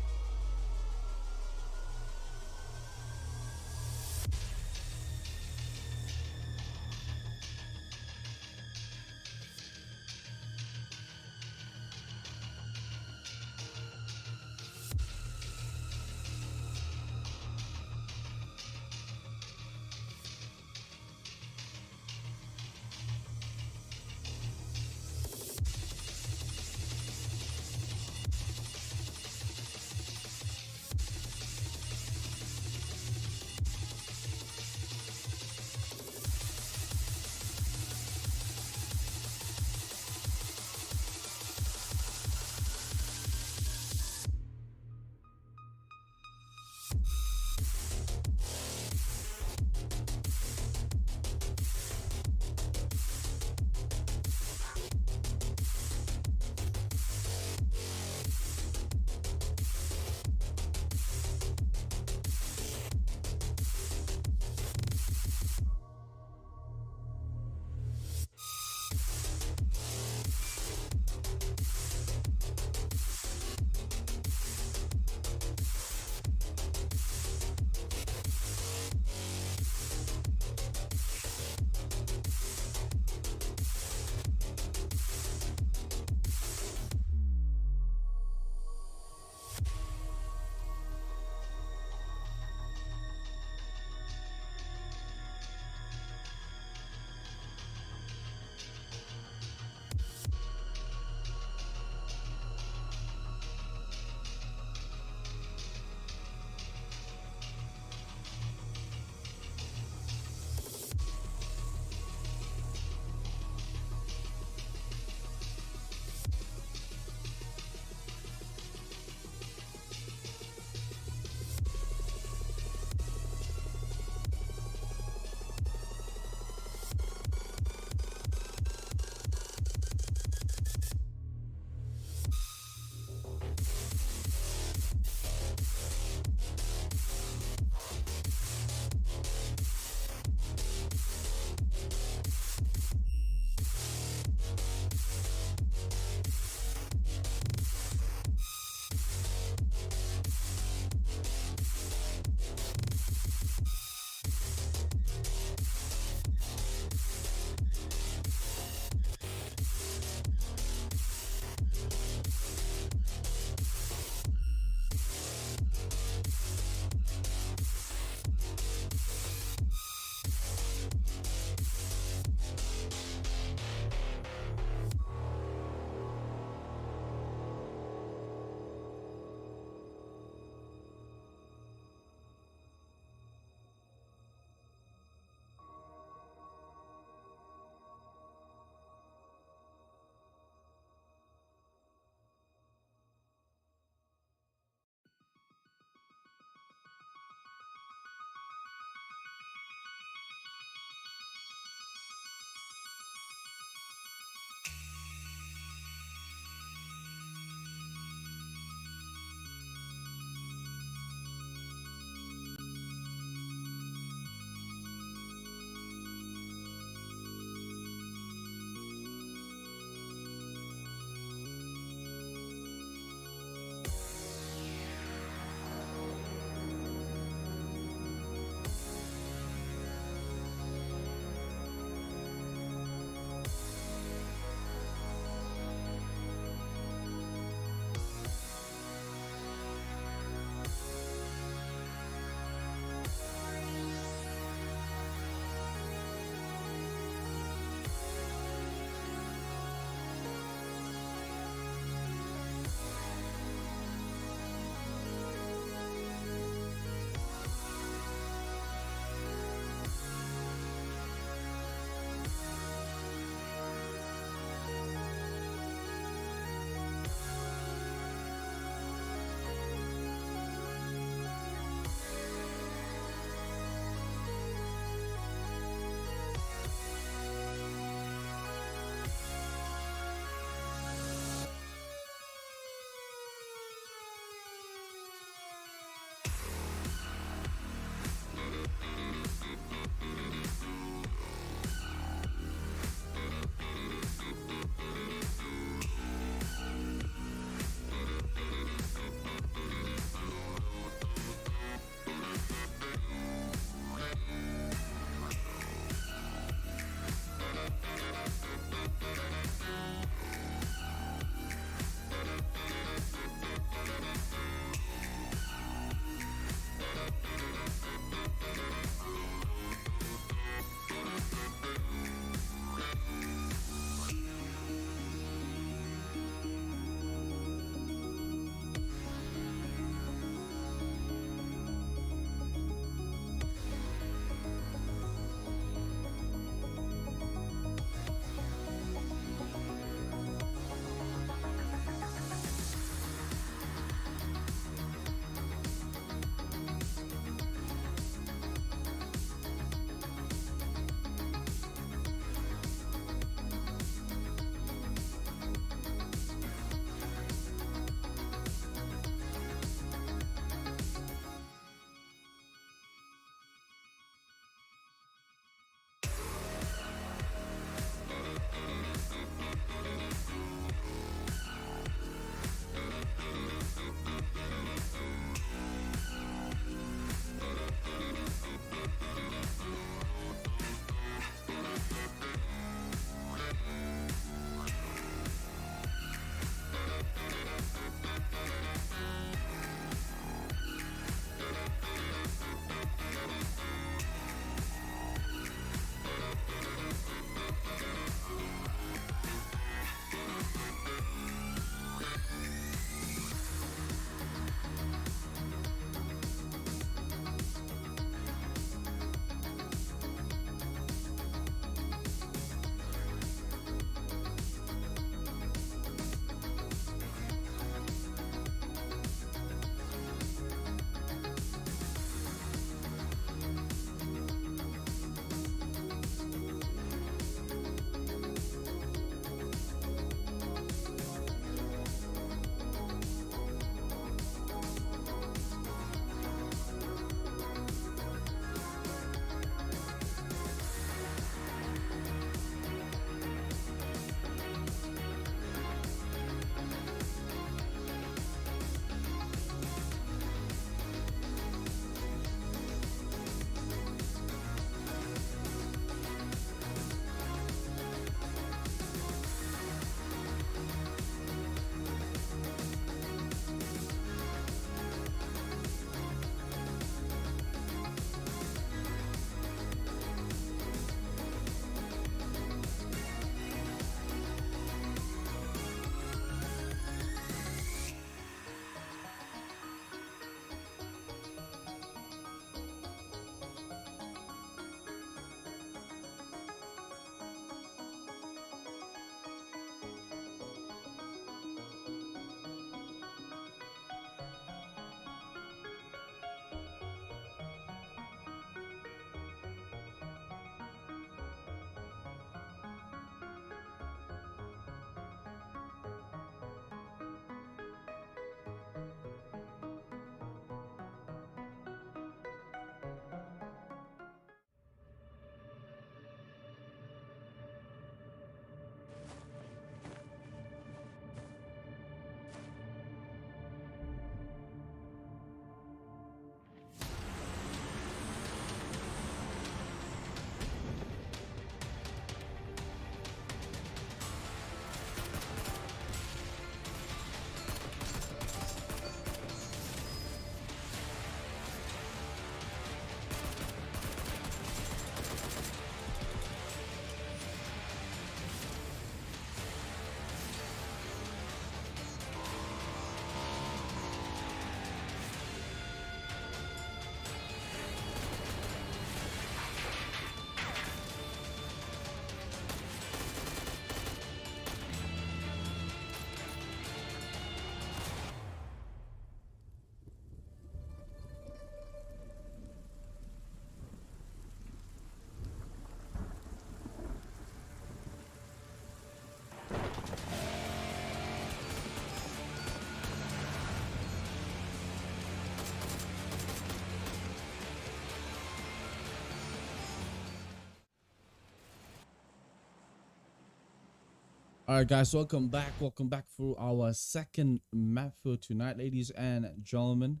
All right, guys, welcome back. Welcome back for our second map for tonight, ladies and gentlemen.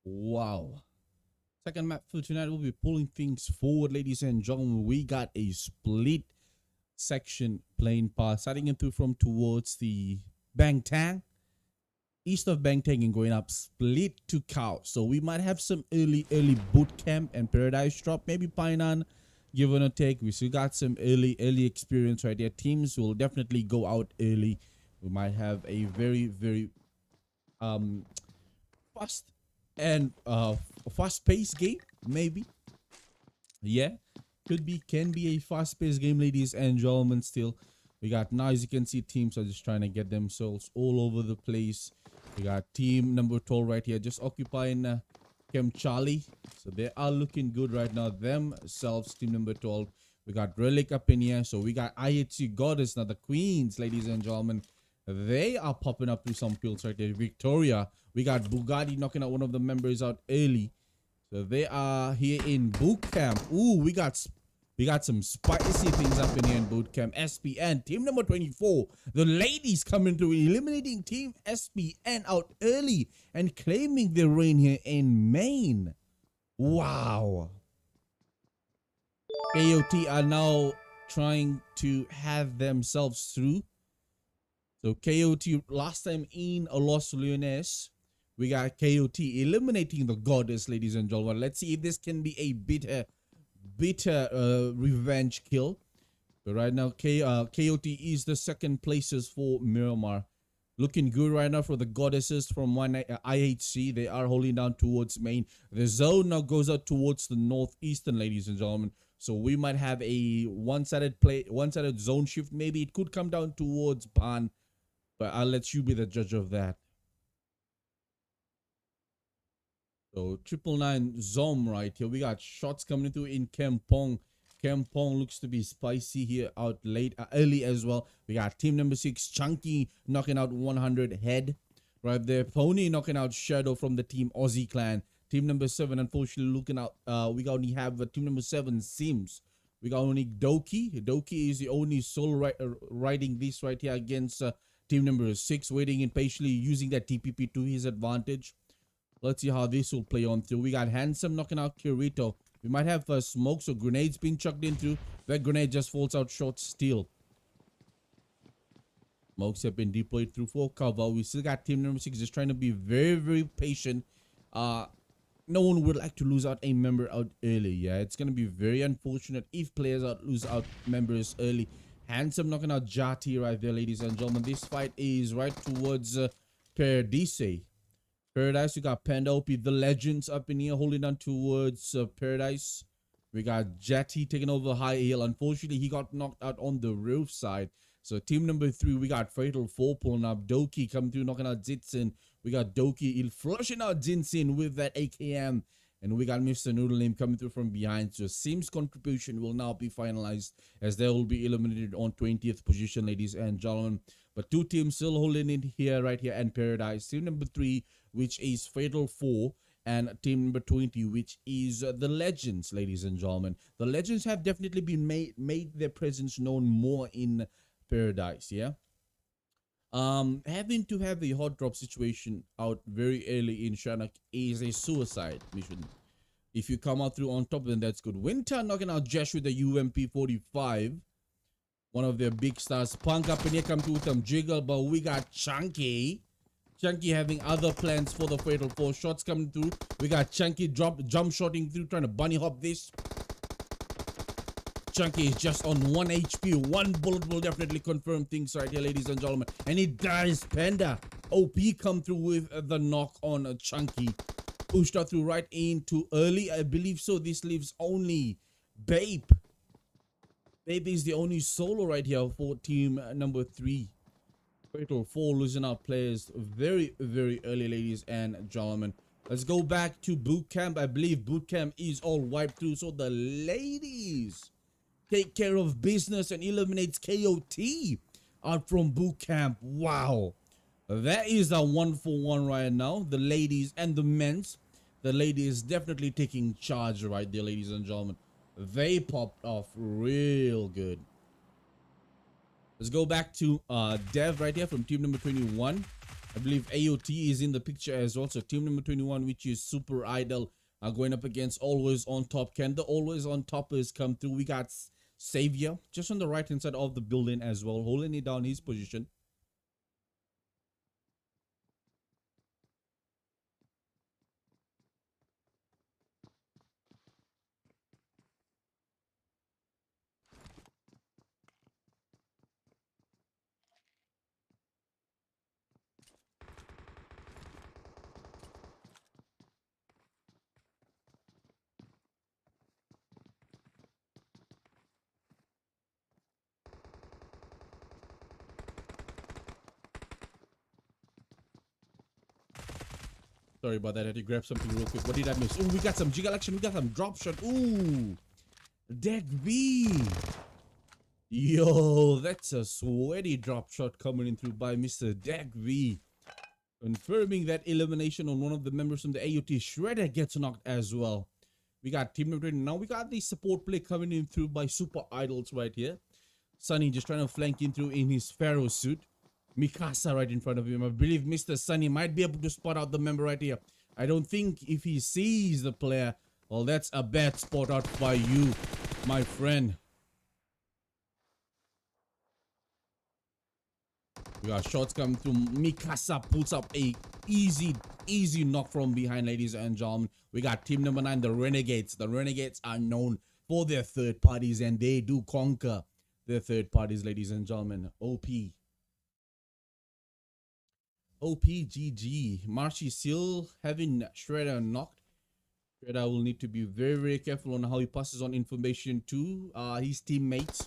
Wow. Second map for tonight, we'll be pulling things forward, ladies and gentlemen. We got a split section playing past, starting in through from towards the Bangtang, east of Bangtang and going up split to Cow. So we might have some early boot camp and paradise drop, maybe Painan, give or take. We still got some early experience right there. Teams will definitely go out early. We might have a very fast and fast-paced game, maybe. Yeah, can be a fast-paced game, ladies and gentlemen. Still, we got, now as you can see, teams are just trying to get themselves all over the place. We got team number 12 right here just occupying Camp Charlie. So they are looking good right now themselves, team number 12. We got Relic up in here. So we got IHC Goddess, now the queens, ladies and gentlemen. They are popping up through some fields right there. Victoria, we got Bugatti knocking out one of the members out early. So they are here in boot camp. Ooh, we got some spicy things up in here in boot camp. SPN, team number 24. The ladies coming through, eliminating team SPN out early and claiming their reign here in Maine. Wow. KOT are now trying to have themselves through. So KOT last time in Los Leones, we got KOT eliminating the Goddess, ladies and gentlemen. Let's see if this can be a bitter revenge kill. But right now, KOT is the second places for Miramar. Looking good right now for the Goddesses from IHC. They are holding down towards Maine. The zone now goes out towards the northeastern, ladies and gentlemen. So we might have a one-sided zone shift. Maybe it could come down towards Ban, but I'll let you be the judge of that. So 999 Zom right here. We got shots coming through in Kampong. Kampong looks to be spicy here out late, early as well. We got team number 6 Chunky knocking out 100 head right there. Pony knocking out Shadow from the team Aussie clan. Team number 7 unfortunately looking out. We only have team number 7 Sims. We got only Doki. Doki is the only solo riding this right here against team number 6, waiting impatiently, using that TPP to his advantage. Let's see how this will play on through. We got Handsome knocking out Kirito. We might have smokes or grenades being chucked in through. That grenade just falls out short still. Smokes have been deployed through for cover. We still got team number 6 just trying to be very patient. No one would like to lose out a member out early. Yeah, it's going to be very unfortunate if players lose out members early. Handsome knocking out Jati right there, ladies and gentlemen. This fight is right towards Paradise. Paradise, we got Panda OP, the legends up in here holding on towards Paradise. We got Jati taking over High Hill. Unfortunately, he got knocked out on the roof side. So team number 3, we got Fatal 4 pulling up. Doki coming through, knocking out Zitsin. We got Doki flushing out Jinsin with that AKM. And we got Mr. Noodle Name coming through from behind. So Sims' contribution will now be finalized as they will be eliminated on 20th position, ladies and gentlemen. But 2 teams still holding it here, right here, and Paradise. Team number 3, which is Fatal 4, and team number 20, which is the Legends, ladies and gentlemen. The Legends have definitely been made their presence known more in Paradise, yeah. Having to have a hot drop situation out very early in SANHOK is a suicide mission. If you come out through on top, then that's good. Winter knocking out Jesh with the UMP 45. One of their big stars. Punk up in here, come through with some jiggle, but we got Chunky. Chunky having other plans for the Fatal 4. Shots coming through. We got Chunky jump shotting through, trying to bunny hop this. Chunky is just on 1 HP. 1 bullet will definitely confirm things right here, ladies and gentlemen. And he dies. Panda. OP come through with the knock on Chunky. Pushed out through right into early. I believe so. This leaves only Babe. Babe is the only solo right here for team number 3. Fatal 4 losing out players very early, ladies and gentlemen. Let's go back to boot camp. I believe boot camp is all wiped through. So the ladies take care of business and eliminates KOT out from boot camp. Wow. That is a 1-for-1 right now. The ladies and the men's. The ladies definitely taking charge right there, ladies and gentlemen. They popped off real good. Let's go back to Dev right here from team number 21. I believe AOT is in the picture as well. So team number 21, which is Superidol, are going up against Always on Top. Can the Always on Toppers come through? We got Savior just on the right hand side of the building as well, holding it down his position. Sorry about that. I had to grab something real quick. What did I miss? Oh, we got some jiggle action. We got some drop shot. Ooh, Deck V. Yo, that's a sweaty drop shot coming in through by Mr. Deck V. Confirming that elimination on one of the members from the AOT. Shredder gets knocked as well. We got team number 20. Now we got the support play coming in through by Superidols right here. Sunny just trying to flank in through in his Pharaoh suit. Mikasa right in front of him. I believe Mr. Sunny might be able to spot out the member right here. I don't think if he sees the player, well, that's a bad spot out by you, my friend. We got shots coming through. Mikasa pulls up a easy knock from behind, ladies and gentlemen. We got team number 9, the Renegades. The Renegades are known for their third parties, and they do conquer their third parties, ladies and gentlemen. OPGG. Marshy still having Shredder knocked. Shredder will need to be very careful on how he passes on information to his teammates.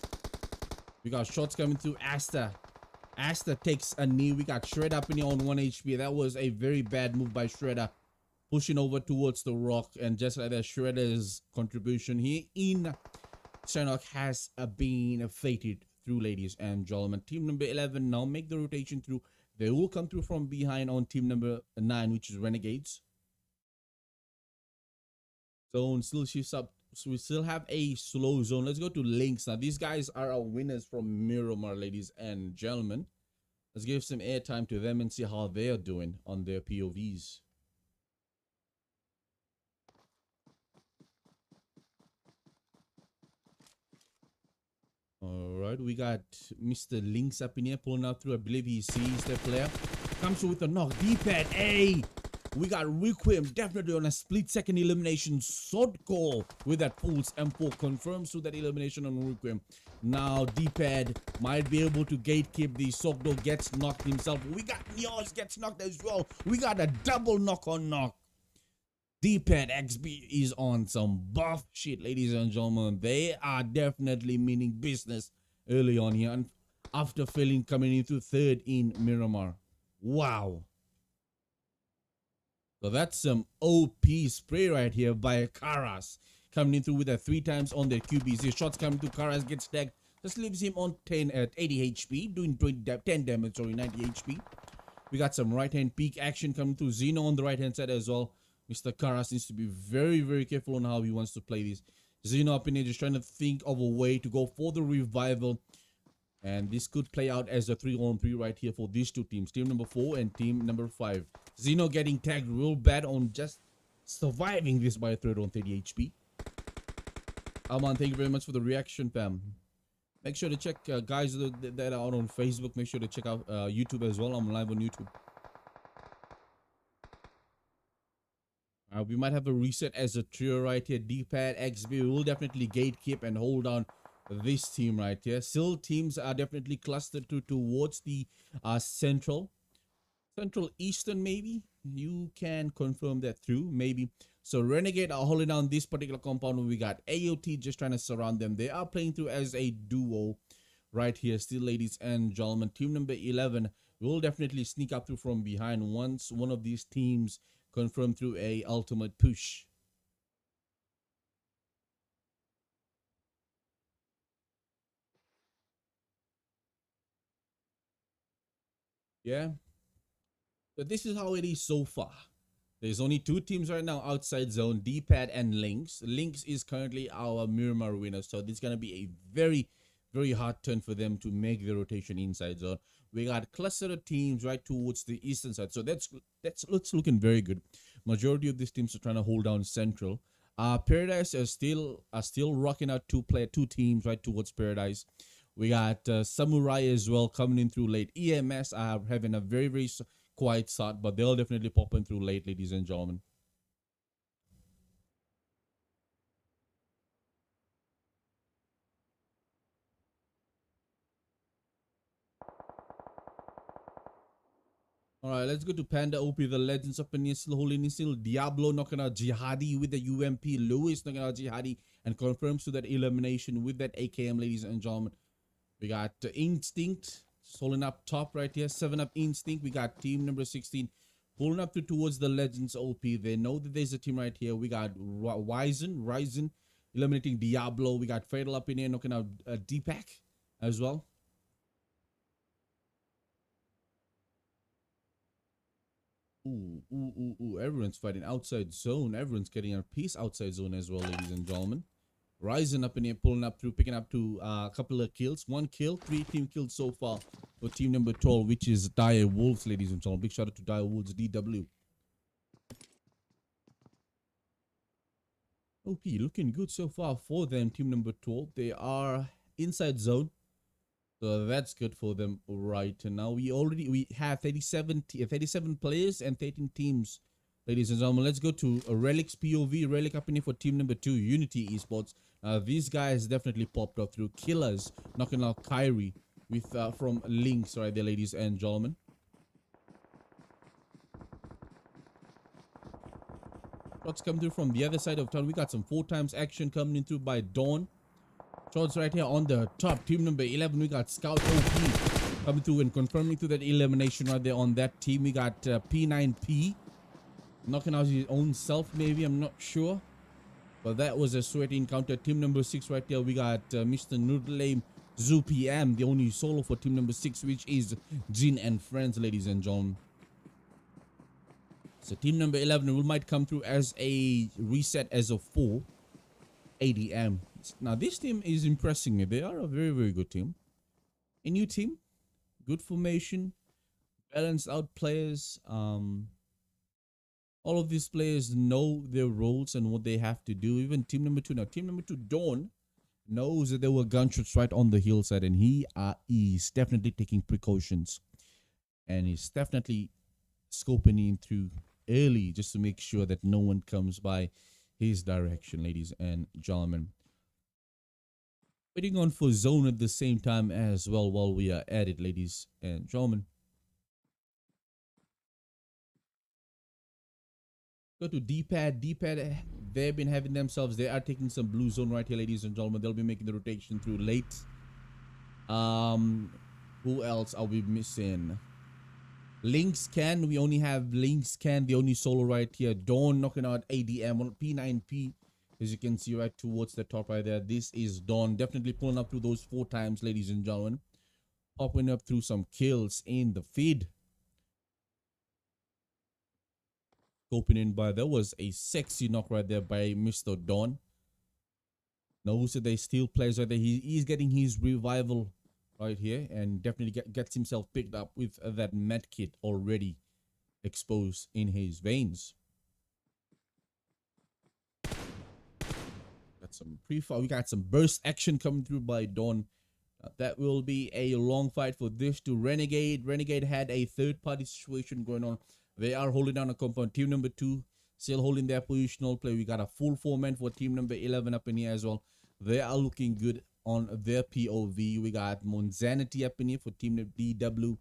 We got shots coming through. Asta takes a knee. We got Shredder up in here on 1 HP. That was a very bad move by Shredder. Pushing over towards the rock. And just like that, Shredder's contribution here in SANHOK has been fated through, ladies and gentlemen. Team number 11 now make the rotation through. They will come through from behind on team number 9, which is Renegades. Zone still shifts up. So we still have a slow zone. Let's go to LYNX. Now, these guys are our winners from Miramar, ladies and gentlemen. Let's give some airtime to them and see how they are doing on their POVs. Alright, we got Mr. LYNX up in here pulling out through. I believe he sees the player. Comes through with a knock. DPAD, hey! We got Requiem definitely on a split-second elimination. Sword call with that pulse M4 confirms to that elimination on Requiem. Now DPAD might be able to gatekeep. The Sogdo gets knocked himself. We got Neos gets knocked as well. We got a double knock on knock. DPAD XB is on some buff shit, ladies and gentlemen. They are definitely meaning business early on here, and after failing coming into 3rd in Miramar. Wow. So that's some OP spray right here by Karas. Coming in through with a 3 times on their QBs. His shots coming to Karas, gets tagged. Just leaves him on 10 at 80 HP. Doing 10 damage, sorry, 90 HP. We got some right-hand peek action coming through. Xeno on the right-hand side as well. Mr. Karas needs to be very careful on how he wants to play this. Xeno up in here just trying to think of a way to go for the revival. And this could play out as a 3-on-3 right here for these two teams. Team number 4 and team number 5. Xeno getting tagged real bad on just surviving this by a third on 30 HP. Alman, thank you very much for the reaction, fam. Make sure to check, guys that are out on Facebook. Make sure to check out YouTube as well. I'm live on YouTube. We might have a reset as a trio right here. DPAD, XB will definitely gatekeep and hold down this team right here. Still, teams are definitely clustered towards the central eastern, maybe. You can confirm that through, maybe. So Renegade are holding down this particular compound. We got AOT just trying to surround them. They are playing through as a duo right here. Still, ladies and gentlemen, team number 11 will definitely sneak up through from behind once one of these teams confirm through a ultimate push. Yeah. But this is how it is so far. There's only 2 teams right now outside zone, DPAD and LYNX. LYNX is currently our Miramar winner. So this is going to be a very very hard turn for them to make the rotation inside zone. We got clustered teams right towards the eastern side, so that's looking very good. Majority of these teams are trying to hold down central. Paradise are still rocking out two teams right towards Paradise. We got Samurai as well coming in through late. EMS are having a very quiet start, but they'll definitely pop in through late, ladies and gentlemen. All right, let's go to Panda OP. The Legends of Peninsula holding still. Diablo knocking out Jihadi with the UMP. Lewis knocking out Jihadi and confirms to that elimination with that AKM, ladies and gentlemen. We got Instinct holding up top right here. 7-up Instinct. We got team number 16 pulling up towards the Legends OP. They know that there's a team right here. We got Ryzen eliminating Diablo. We got Fatal up in here knocking out DPAD as well. Ooh, everyone's fighting outside zone. Everyone's getting a piece outside zone as well, ladies and gentlemen. Rising up in here, pulling up through, picking up to a couple of kills. 1 kill, 3 team kills so far for team number 12, which is Dire Wolves, ladies and gentlemen. Big shout out to Dire Wolves, DW. OP looking good so far for them, team number 12. They are inside zone. So that's good for them right now. We have 37 players and 13 teams, ladies and gentlemen. Let's go to Relic's POV. Relic up in here for team number 2, Unity Esports. These guys definitely popped up through killers, knocking out Kyrie with from LYNX right there, ladies and gentlemen. Shots come through from the other side of town. We got some 4 times action coming in through by Dawn. Shots right here on the top. Team number 11, we got Scout OP coming through and confirming to that elimination right there on that team. We got P9P knocking out his own self, maybe, I'm not sure. But that was a sweaty encounter. Team number 6 right there, we got Mr. Noodlame Zoo PM, the only solo for team number 6, which is Jin and Friends, ladies and gentlemen. So team number 11 might come through as a reset as a 4 ADM. Now this team is impressing me. They are a very good team. A new team, good formation, balanced out players. All of these players know their roles and what they have to do. Even team number 2 now. Team number 2, Dawn, knows that there were gunshots right on the hillside, and he is definitely taking precautions, and he's definitely scoping in through early just to make sure that no one comes by his direction, ladies and gentlemen. Waiting on for zone at the same time as well while we are at it, ladies and gentlemen. Go to DPAD. DPAD, they've been having themselves. They are taking some blue zone right here, ladies and gentlemen. They'll be making the rotation through late. Who else are we missing? LYNX can. We only have LYNX can, the only solo right here. Dawn knocking out ADM on P9P. As you can see right towards the top right there. This is Dawn. Definitely pulling up through those 4 times, ladies and gentlemen. Popping up through some kills in the feed. Opening by, there was a sexy knock right there by Mr. Dawn. Knows that they still plays right there. He's getting his revival right here and definitely gets himself picked up with that med kit already exposed in his veins. Got some pre-fire. We got some burst action coming through by Dawn. That will be a long fight for this to Renegade. Renegade had a third-party situation going on. They are holding down a compound. Team number 2 still holding their positional play. We got a full 4-man for team number 11 up in here as well. They are looking good on their POV. We got Monzanity up in here for team DW.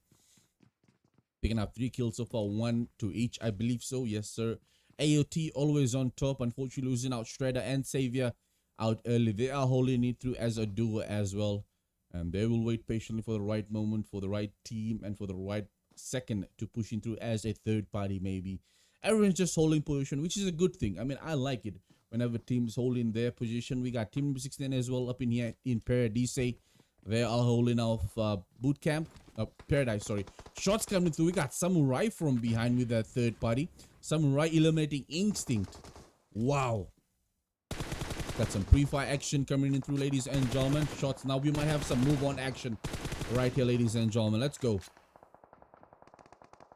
Picking up 3 kills so far, 1 to each, I believe so. Yes, sir. AOT always on top. Unfortunately, losing out Strider and Savior out early. They are holding it through as a duo as well. And they will wait patiently for the right moment, for the right team, and for the right second to push in through as a third party maybe. Everyone's just holding position, which is a good thing. I mean, I like it whenever teams holding their position. We got team number 16 as well up in here in Paradise. They are holding off boot camp. Paradise, sorry. Shots coming through. We got Samurai from behind with that third party. Samurai eliminating Instinct. Wow. Got some pre-fire action coming in through, ladies and gentlemen. Shots. Now we might have some move on action right here, ladies and gentlemen. Let's go.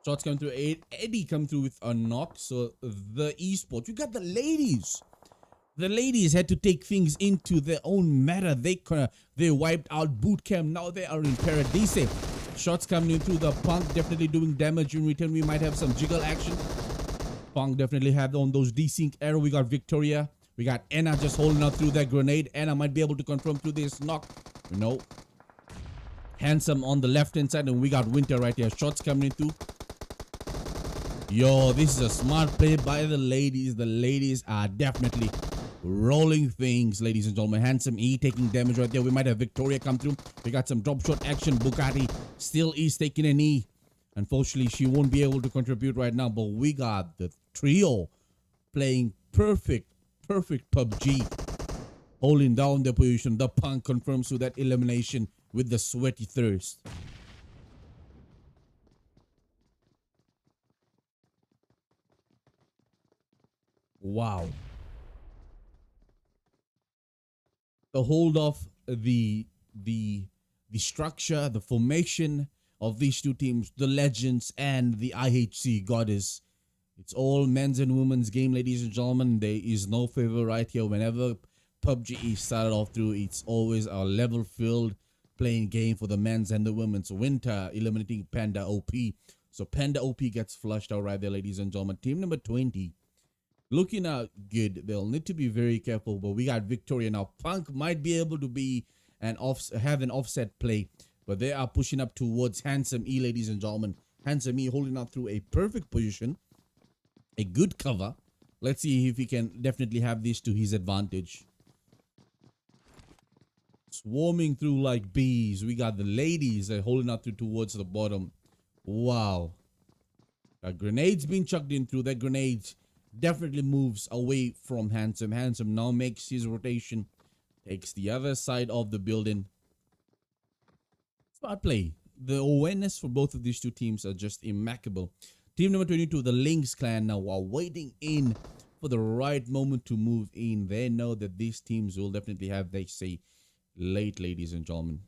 Shots come through. Eddie come through with a knock. So the esports, you got the ladies. The ladies had to take things into their own matter. They wiped out boot camp. Now they are in paradise. Shots coming in through the Punk, definitely doing damage in return. We might have some jiggle action. Punk definitely had on those desync arrow. We got Victoria. We got Anna just holding up through that grenade. Anna might be able to confirm through this knock. No. Handsome on the left hand side, and we got Winter right here. Shots coming in through. Yo, this is a smart play by the ladies. The ladies are definitely rolling things, ladies and gentlemen. Handsome E taking damage right there. We might have Victoria come through. We got some drop shot action. Bugatti still is taking a knee. Unfortunately, she won't be able to contribute right now, but we got the trio playing perfect PUBG, holding down the position. The Punk confirms to that elimination with the sweaty thirst. Wow. The hold of the structure, the formation of these two teams, the Legends and the IHC Goddess. It's all men's and women's game, ladies and gentlemen. There is no favor right here. Whenever PUBG is started off through, it's always a level filled playing game for the men's and the women's. Winter eliminating Panda OP. So Panda OP gets flushed out right there, ladies and gentlemen. Team number 20 looking out good. They'll need to be very careful, but we got Victoria now. Punk might be able to be have an offset play, but they are pushing up towards Handsome E, ladies and gentlemen. Handsome E holding up through a perfect position, a good cover. Let's see if he can definitely have this to his advantage. Swarming through like bees. We got the ladies holding up towards the bottom. Wow. Grenades being chucked in through. That grenades definitely moves away from Handsome. Handsome now makes his rotation, takes the other side of the building. Smart play. The awareness for both of these two teams are just immaculate. Team number 22, the LYNX clan, now are waiting in for the right moment to move in. They know that these teams will definitely have their say late, ladies and gentlemen.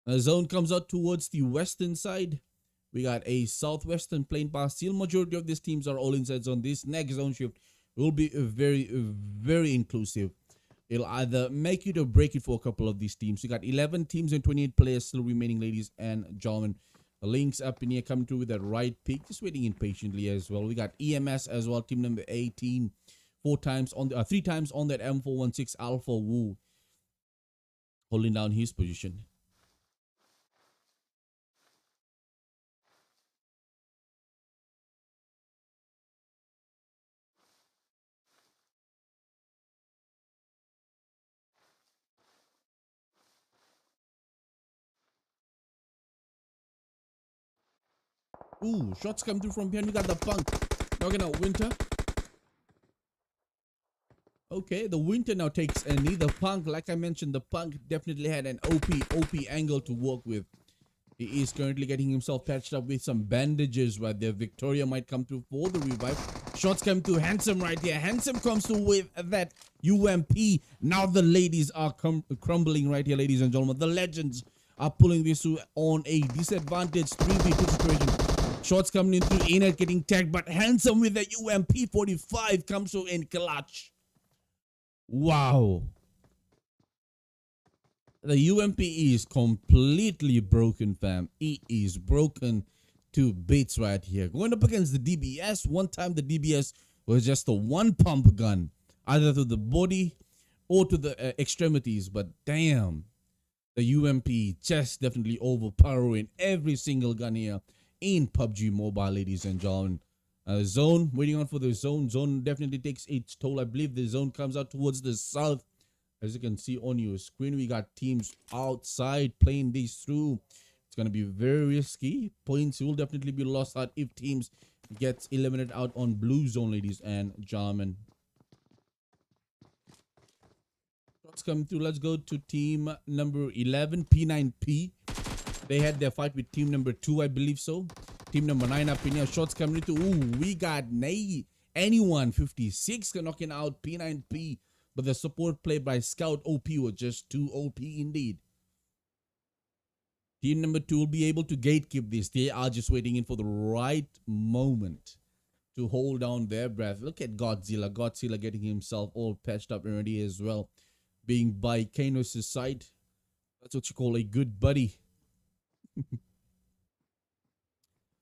A zone comes out towards the western side. We got a southwestern plane pass. Still, majority of these teams are all inside zone. This next zone shift will be very inclusive. It'll either make it or break it for a couple of these teams. We got 11 teams and 28 players still remaining, ladies and gentlemen. The LYNX up in here coming through with that right pick, just waiting impatiently as well. We got EMS as well, team number 18, 3 times on that M416 Alpha Wu, holding down his position. Ooh, shots come through from behind. We got the Punk knocking out Winter. Okay, the Winter now takes a knee. The Punk, like I mentioned, the Punk definitely had an OP angle to work with. He is currently getting himself patched up with some bandages right there. Victoria might come through for the revive. Shots come through. Handsome right here. Handsome comes through with that UMP. Now the ladies are crumbling right here, ladies and gentlemen. The Legends are pulling this through on a disadvantaged 3v2 situation. Shots coming in through, Inet getting tagged, but Handsome with the UMP 45 comes through in clutch. Wow. The UMP is completely broken, fam. It is broken to bits right here. Going up against the DBS. One time the DBS was just a one pump gun, either to the body or to the extremities. But damn, the UMP just definitely overpowering every single gun here in PUBG Mobile, ladies and gentlemen. Zone, waiting on for the zone. Zone definitely takes its toll. I believe the zone comes out towards the south. As you can see on your screen, we got teams outside playing this through. It's going to be very risky. Points will definitely be lost out if teams get eliminated out on blue zone, ladies and gentlemen. Shots coming through. Let's go to team number 11, P9P. They had their fight with team number 2, I believe so. Team number 9 up in here. Shots coming into. Ooh, we got anyone. 56 knocking out P9P, but the support play by Scout OP was just too OP indeed. Team number 2 will be able to gatekeep this. They are just waiting in for the right moment to hold down their breath. Look at Godzilla. Godzilla getting himself all patched up and ready as well. Being by Kanos' side. That's what you call a good buddy.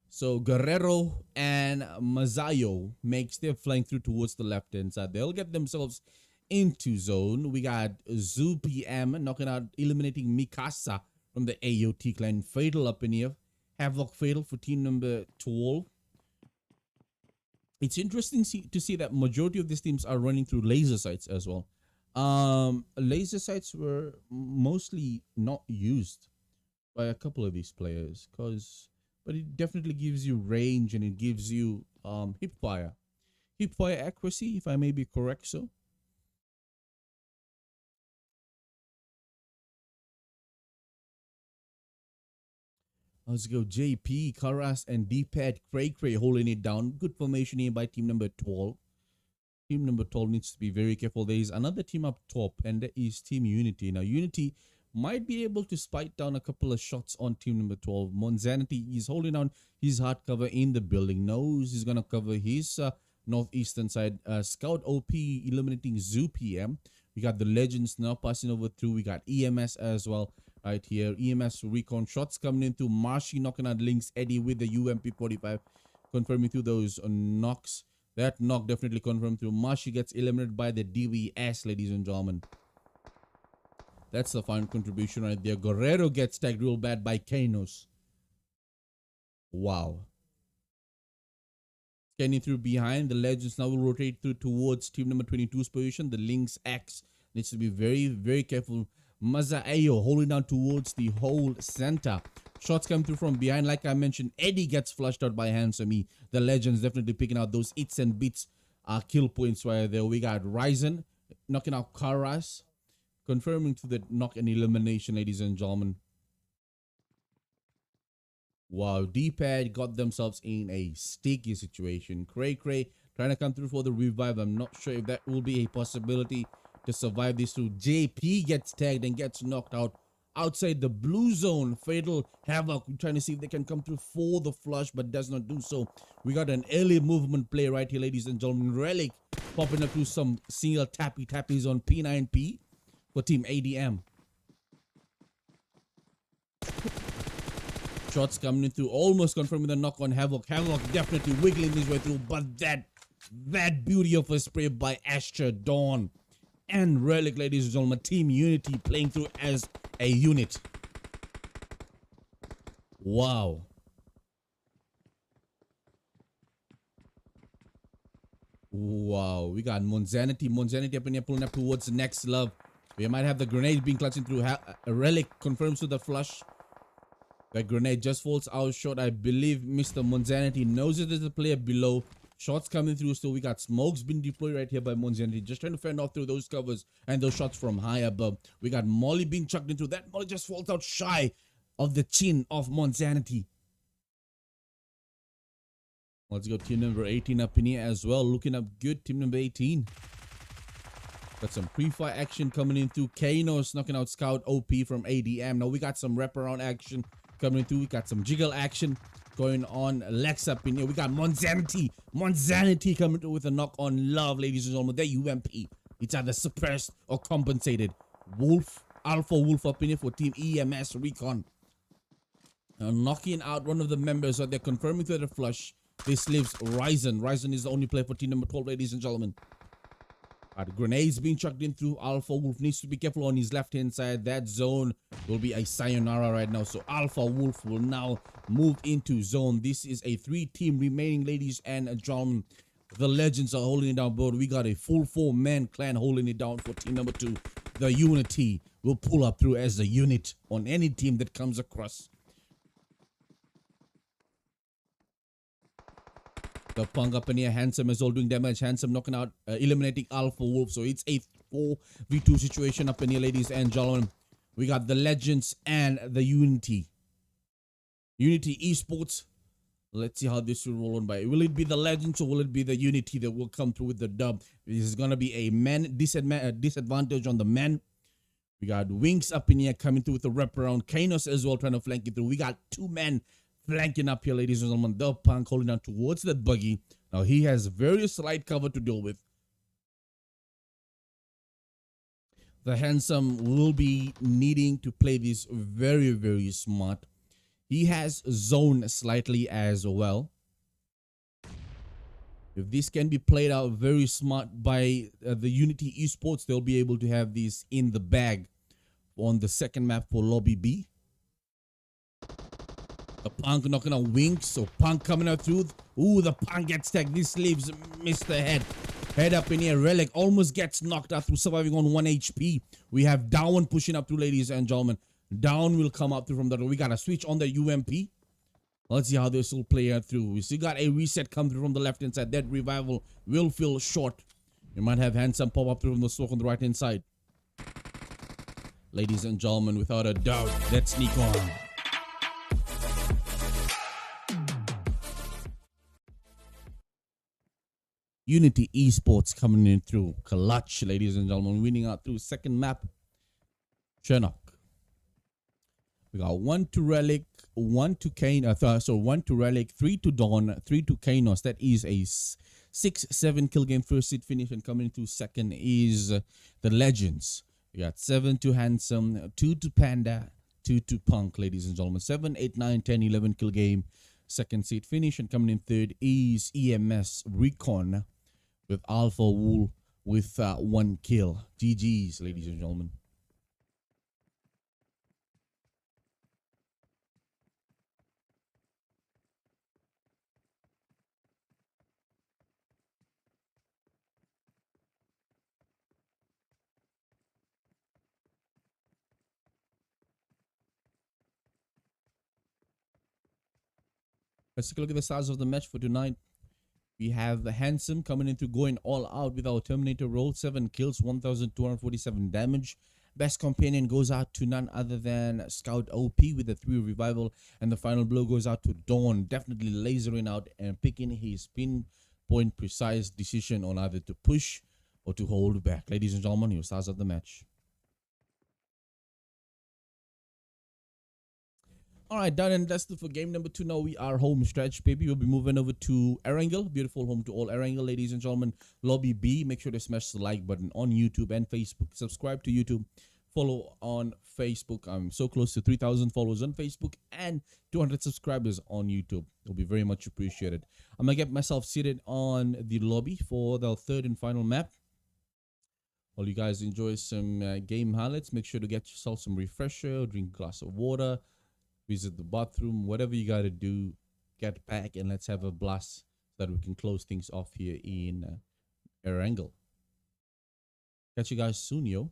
So Guerrero and Mazayo makes their flank through towards the left-hand side. They'll get themselves into zone. We got Zoo PM knocking out, eliminating Mikasa from the AOT clan. Fatal up in here. Havoc Fatal for team number 12. It's interesting to see that majority of these teams are running through laser sights as well. Laser sights were mostly not used by a couple of these players, but it definitely gives you range and it gives you hip fire accuracy, if I may be correct. So let's go. JP, Karas, and DPAD Cray holding it down. Good formation here by team number 12. Team number 12 needs to be very careful. There is another team up top, and that is Team Unity. Now, Unity might be able to spike down a couple of shots on team number 12. Monzanity is holding down his hard cover in the building. Knows he's going to cover his northeastern side. Scout OP eliminating Zoo PM. We got the Legends now passing over through. We got EMS as well right here. EMS ReborN shots coming into Marshy, knocking out LYNX Eddie with the UMP 45. Confirming through those knocks. That knock definitely confirmed through. Marshy gets eliminated by the DVS, ladies and gentlemen. That's the final contribution right there. Guerrero gets tagged real bad by Kanos. Wow. Scanning through behind. The Legends now will rotate through towards team number 22's position. The LYNX X needs to be very, very careful. Mazayo holding down towards the whole center. Shots come through from behind. Like I mentioned, Eddie gets flushed out by Handsome E. The Legends definitely picking out those hits and beats kill points right there. We got Ryzen knocking out Karas. Confirming to the knock and elimination, ladies and gentlemen. Wow, DPAD got themselves in a sticky situation. Cray trying to come through for the revive. I'm not sure if that will be a possibility to survive this through. JP gets tagged and gets knocked out outside the blue zone. Fatal Havoc trying to see if they can come through for the flush, but does not do so. We got an early movement play right here, ladies and gentlemen. Relic popping up to some single tappies on P9P for team ADM. Shots coming through, almost confirming the knock on Havoc. Havoc definitely wiggling his way through, but that beauty of a spray by Astra Dawn and Relic, ladies and gentlemen. Team Unity playing through as a unit. Wow. Wow, we got Monzanity up in here pulling up towards the next love. We might have the grenade being clutching through. Relic confirms to the flush. The grenade just falls out short. I believe Mr. Monzanity knows that there's a player below. Shots coming through still. We got smokes being deployed right here by Monzanity. Just trying to fend off through those covers and those shots from high above. We got Molly being chucked into. That Molly just falls out shy of the chin of Monzanity. Let's go team number 18 up in here as well. Looking up good, team number 18. Got some pre-fire action coming in through. Kanos knocking out Scout OP from ADM. Now we got some wraparound action coming through. We got some jiggle action going on. Lex up in here. We got Monzanity coming through with a knock on Love, ladies and gentlemen. Their UMP. It's either suppressed or compensated. Alpha Wolf up in here for team EMS ReborN. Now knocking out one of the members. So they're confirming to the flush. This leaves Ryzen. Ryzen is the only player for team number 12, ladies and gentlemen. Grenades being chucked in through. Alpha Wolf needs to be careful on his left-hand side. That zone will be a sayonara right now. So Alpha Wolf will now move into zone. This is a 3-team remaining, ladies and gentlemen. The Legends are holding it down, but we got a full 4-man clan holding it down for team number 2. The Unity will pull up through as a unit on any team that comes across. The punk up in here. Handsome is all doing damage. Handsome knocking out, eliminating Alpha Wolf. So it's a 4v2 situation up in here, ladies and gentlemen. We got the Legends and the Unity. Unity Esports Let's see how this will roll on by. Will it be the Legends or will it be the Unity that will come through with the dub? This is going to be a man disadvantage on the men. We got Wings up in here coming through with a wraparound. Kanos as well trying to flank it through. We got two men flanking up here, ladies and gentlemen. The Punk holding down towards that buggy. Now he has very slight cover to deal with. The Handsome will be needing to play this very, very smart. He has zone slightly as well. If this can be played out very smart by the Unity Esports, they'll be able to have this in the bag on the second map for Lobby B. The Punk knocking out Wings, so Punk coming out through. Ooh, the Punk gets tagged. This leaves Mr. Head up in here. Relic almost gets knocked out through, surviving on 1 HP. We have Down pushing up through, ladies and gentlemen. Down will come up through from the door. We got to switch on the UMP. Let's see how this will play out through. We still got a reset come through from the left hand side. That revival will feel short. You might have Handsome pop up through from the smoke on the right hand side. Ladies and gentlemen, without a doubt, let's sneak on. Unity Esports coming in through. Clutch, ladies and gentlemen, winning out through second map. SANHOK. We got 1 to Relic, 1 to Kane, 1 to Relic, 3 to Dawn, 3 to Kanos. That is a 6-7 kill game first seed finish, and coming into second is the Legends. We got 7 to Handsome, 2 to Panda, 2 to Punk, ladies and gentlemen. 7, 8, 9, 10, 11 kill game, second seed finish, and coming in third is EMS ReborN with Alpha Wool with 1 kill. GG's, ladies and gentlemen. Let's take a look at the stars of the match for tonight. We have the Handsome coming into going all out with our Terminator roll. 7 kills, 1,247 damage. Best companion goes out to none other than Scout OP with the 3 revival. And the final blow goes out to Dawn, definitely lasering out and picking his pinpoint precise decision on either to push or to hold back. Ladies and gentlemen, your stars of the match. All right, done and dusted for game number 2. Now we are home stretch, baby. We'll be moving over to ERANGLE. Beautiful home to all ERANGLE, ladies and gentlemen. Lobby B. Make sure to smash the like button on YouTube and Facebook. Subscribe to YouTube. Follow on Facebook. I'm so close to 3,000 followers on Facebook and 200 subscribers on YouTube. It'll be very much appreciated. I'm going to get myself seated on the lobby for the third and final map. While you guys enjoy some game highlights, make sure to get yourself some refresher, drink a glass of water, visit the bathroom, whatever you gotta do, get back and let's have a blast so that we can close things off here in ERANGLE. Catch you guys soon, yo.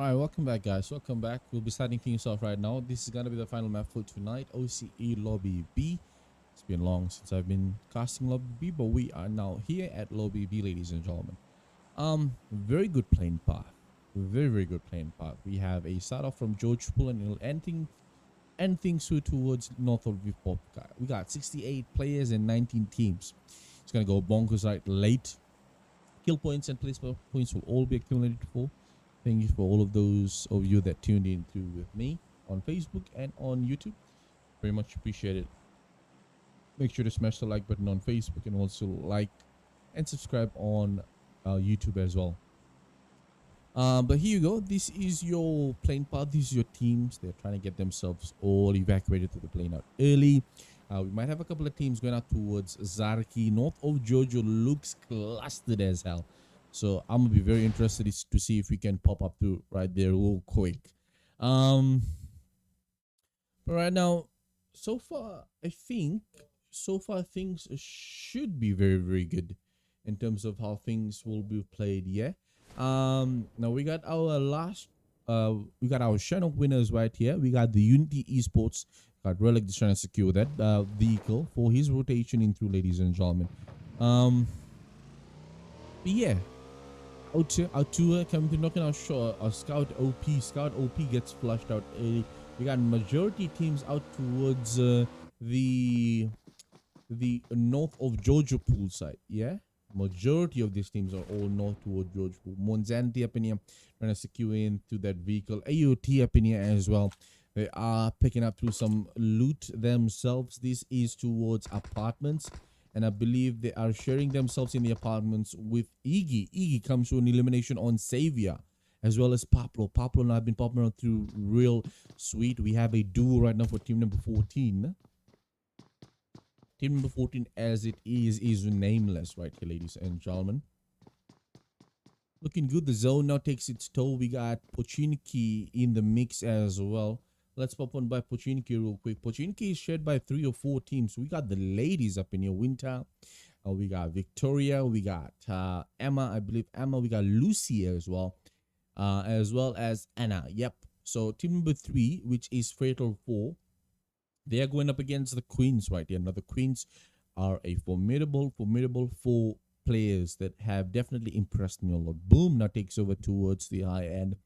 All right, welcome back, guys. Welcome back. We'll be starting things off right now. This is gonna be the final map for tonight. OCE Lobby B. It's been long since I've been casting Lobby B, but we are now here at Lobby B, ladies and gentlemen. Very good playing path. Very good playing path. We have a start off from George Pool and it'll end things towards north of Vipop. We got 68 players and 19 teams. It's gonna go bonkers right late. Kill points and place points will all be accumulated for. Thank you for all of those of you that tuned in through with me on Facebook and on YouTube. Very much appreciate it. Make sure to smash the like button on Facebook and also like and subscribe on YouTube as well. But here you go. This is your playing path. This is your teams. They're trying to get themselves all evacuated to the plane out early. We might have a couple of teams going out towards Zarki. North of Jojo looks clustered as hell. So I'm gonna be very interested to see if we can pop up to right there real quick. But right now, so far things should be very good in terms of how things will be played. Yeah. Now we got our we got our SANHOK winners right here. We got the Unity Esports. Got Relic just trying to secure that vehicle for his rotation in through, ladies and gentlemen. But yeah. Our tour coming to knocking out shore. Our Scout OP gets flushed out early. We got majority teams out towards the north of Jojo Pool side. Yeah, majority of these teams are all north towards Jojo Pool. Monzanti up in here trying to secure in to that vehicle. AOT up in here as well. They are picking up through some loot themselves. This is towards apartments. And I believe they are sharing themselves in the apartments with Iggy. Iggy comes to an elimination on Savior, as well as Pablo. Pablo and I have been popping around through real sweet. We have a duo right now for team number 14. Team number 14, as it is Nameless right here, ladies and gentlemen. Looking good. The zone now takes its toll. We got Pochinki in the mix as well. Let's pop on by Pochinki real quick. Pochinki is shared by 3 or 4 teams. We got the ladies up in here. Winter. We got Victoria. We got Emma. I believe Emma. We got Lucy as well as Anna. Yep. So team number 3, which is Fatal 4, they are going up against the Queens right here. Now the Queens are a formidable 4 players that have definitely impressed me a lot. Boom now takes over towards the high end.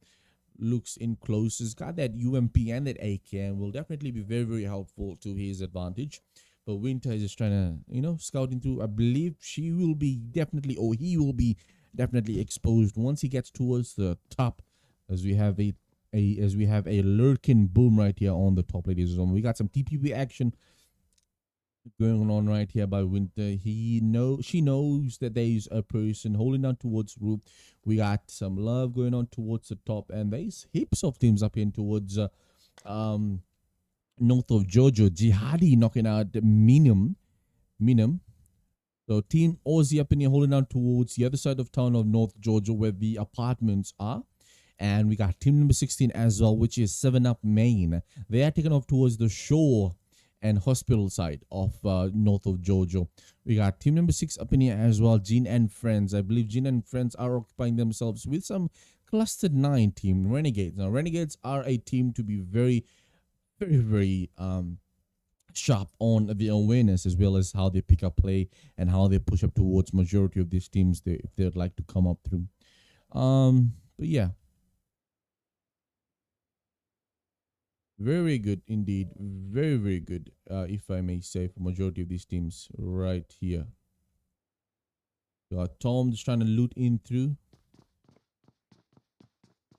Looks in closest, got that UMP and that AK, and will definitely be very helpful to his advantage. But Winter is just trying to, scouting through. I believe she will be definitely, or he will be definitely exposed once he gets towards the top, as we have a lurking boom right here on the top, ladies and gentlemen. We got some TPP action going on right here by Winter. She knows that there is a person holding on towards roof. We got some love going on towards the top, and there's heaps of teams up in towards north of Jojo. Jihadi knocking out Minimum. So team Aussie up in here holding on towards the other side of town of North Georgia where the apartments are. And we got team number 16 as well, which is 7-Up Main. They are taking off towards the shore and hospital side of north of Jojo. We got team number 6 up in here as well, Jean and Friends. I believe Jean and Friends are occupying themselves with some clustered 9 team Renegades. Now Renegades are a team to be very sharp on the awareness, as well as how they pick up play and how they push up towards majority of these teams if they'd like to come up through. But yeah, very good indeed. Very good, if I may say, for majority of these teams right here. Got Tom just trying to loot in through.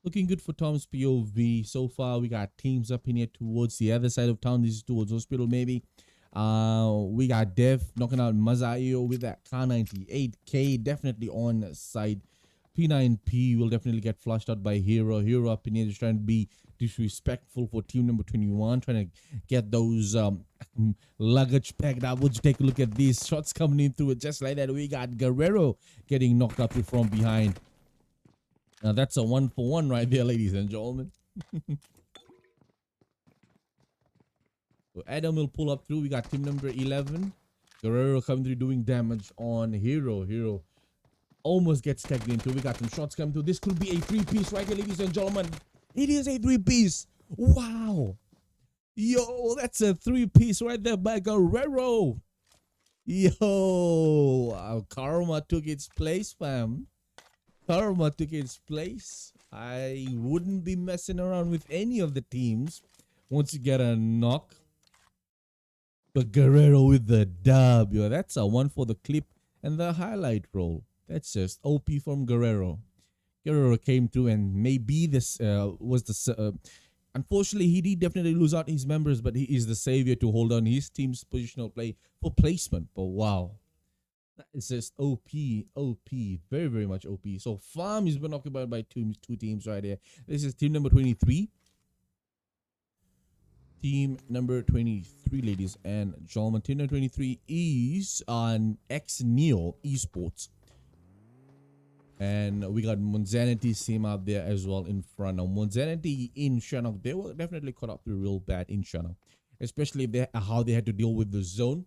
Looking good for Tom's POV. So far, we got teams up in here towards the other side of town. This is towards hospital, maybe. We got Dev knocking out Mazaio with that K98K. Definitely on side. P9P will definitely get flushed out by Hero. Hero up in here just trying to be disrespectful for team number 21. Trying to get those luggage packed up. Would you take a look at these shots coming in through it just like that? We got Guerrero getting knocked up from behind. Now that's a 1-for-1 right there, ladies and gentlemen. So Adam will pull up through. We got team number 11. Guerrero coming through doing damage on Hero. Hero almost gets tagged into. We got some shots coming through. This could be a 3-piece right here, ladies and gentlemen. It is a 3-piece. Wow. Yo, that's a 3-piece right there by Guerrero. Yo, Karma took its place, fam. Karma took its place. I wouldn't be messing around with any of the teams once you get a knock. But Guerrero with the dub. Yo, that's a one for the clip and the highlight roll. That's just OP from Guerrero. Guerrero came through, and maybe this was the... unfortunately, he did definitely lose out his members, but he is the savior to hold on his team's positional play for placement. But wow, that is just OP, OP, very, very much OP. So farm has been occupied by two teams right here. This is team number 23. Team number 23, ladies and gentlemen. Team number 23 is on XNeo Esports. And we got Monzanity's team out there as well in front. Now, Monzanity in SANHOK, they were definitely caught up to real bad in SANHOK. Especially how they had to deal with the zone.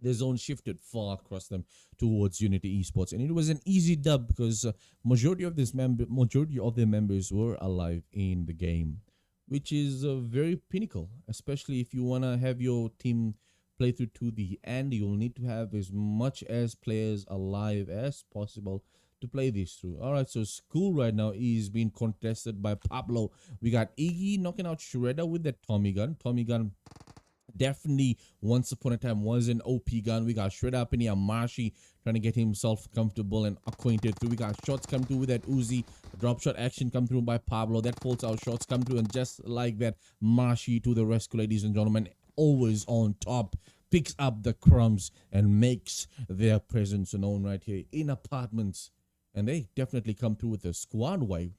The zone shifted far across them towards Unity Esports. And it was an easy dub because majority of their members were alive in the game. Which is very pinnacle. Especially if you want to have your team play through to the end. You'll need to have as much as players alive as possible to play this through. All right, so school right now is being contested by Pablo. We got Iggy knocking out Shredder with the Tommy gun. Tommy gun definitely once upon a time was an OP gun. We got Shredder up in here, Marshy trying to get himself comfortable and acquainted through. We got shots come through with that Uzi. Drop shot action come through by Pablo. That falls out. Shots come through, and just like that, Marshy to the rescue, ladies and gentlemen. Always on top. Picks up the crumbs and makes their presence known right here in apartments. And they definitely come through with a squad wave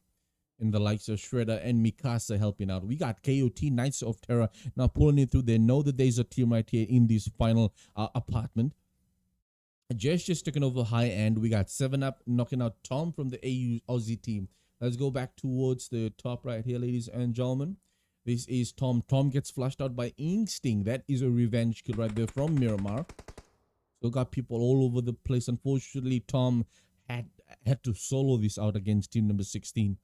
in the likes of Shredder and Mikasa helping out. We got KOT, Knights of Terror, now pulling it through. They know that there's a team right here in this final apartment. Jess just taking over high end. We got 7up knocking out Tom from the Aussie team. Let's go back towards the top right here, ladies and gentlemen. This is Tom. Tom gets flushed out by Instinct. That is a revenge kill right there from Miramar. So got people all over the place. Unfortunately, Tom had to solo this out against team number 16.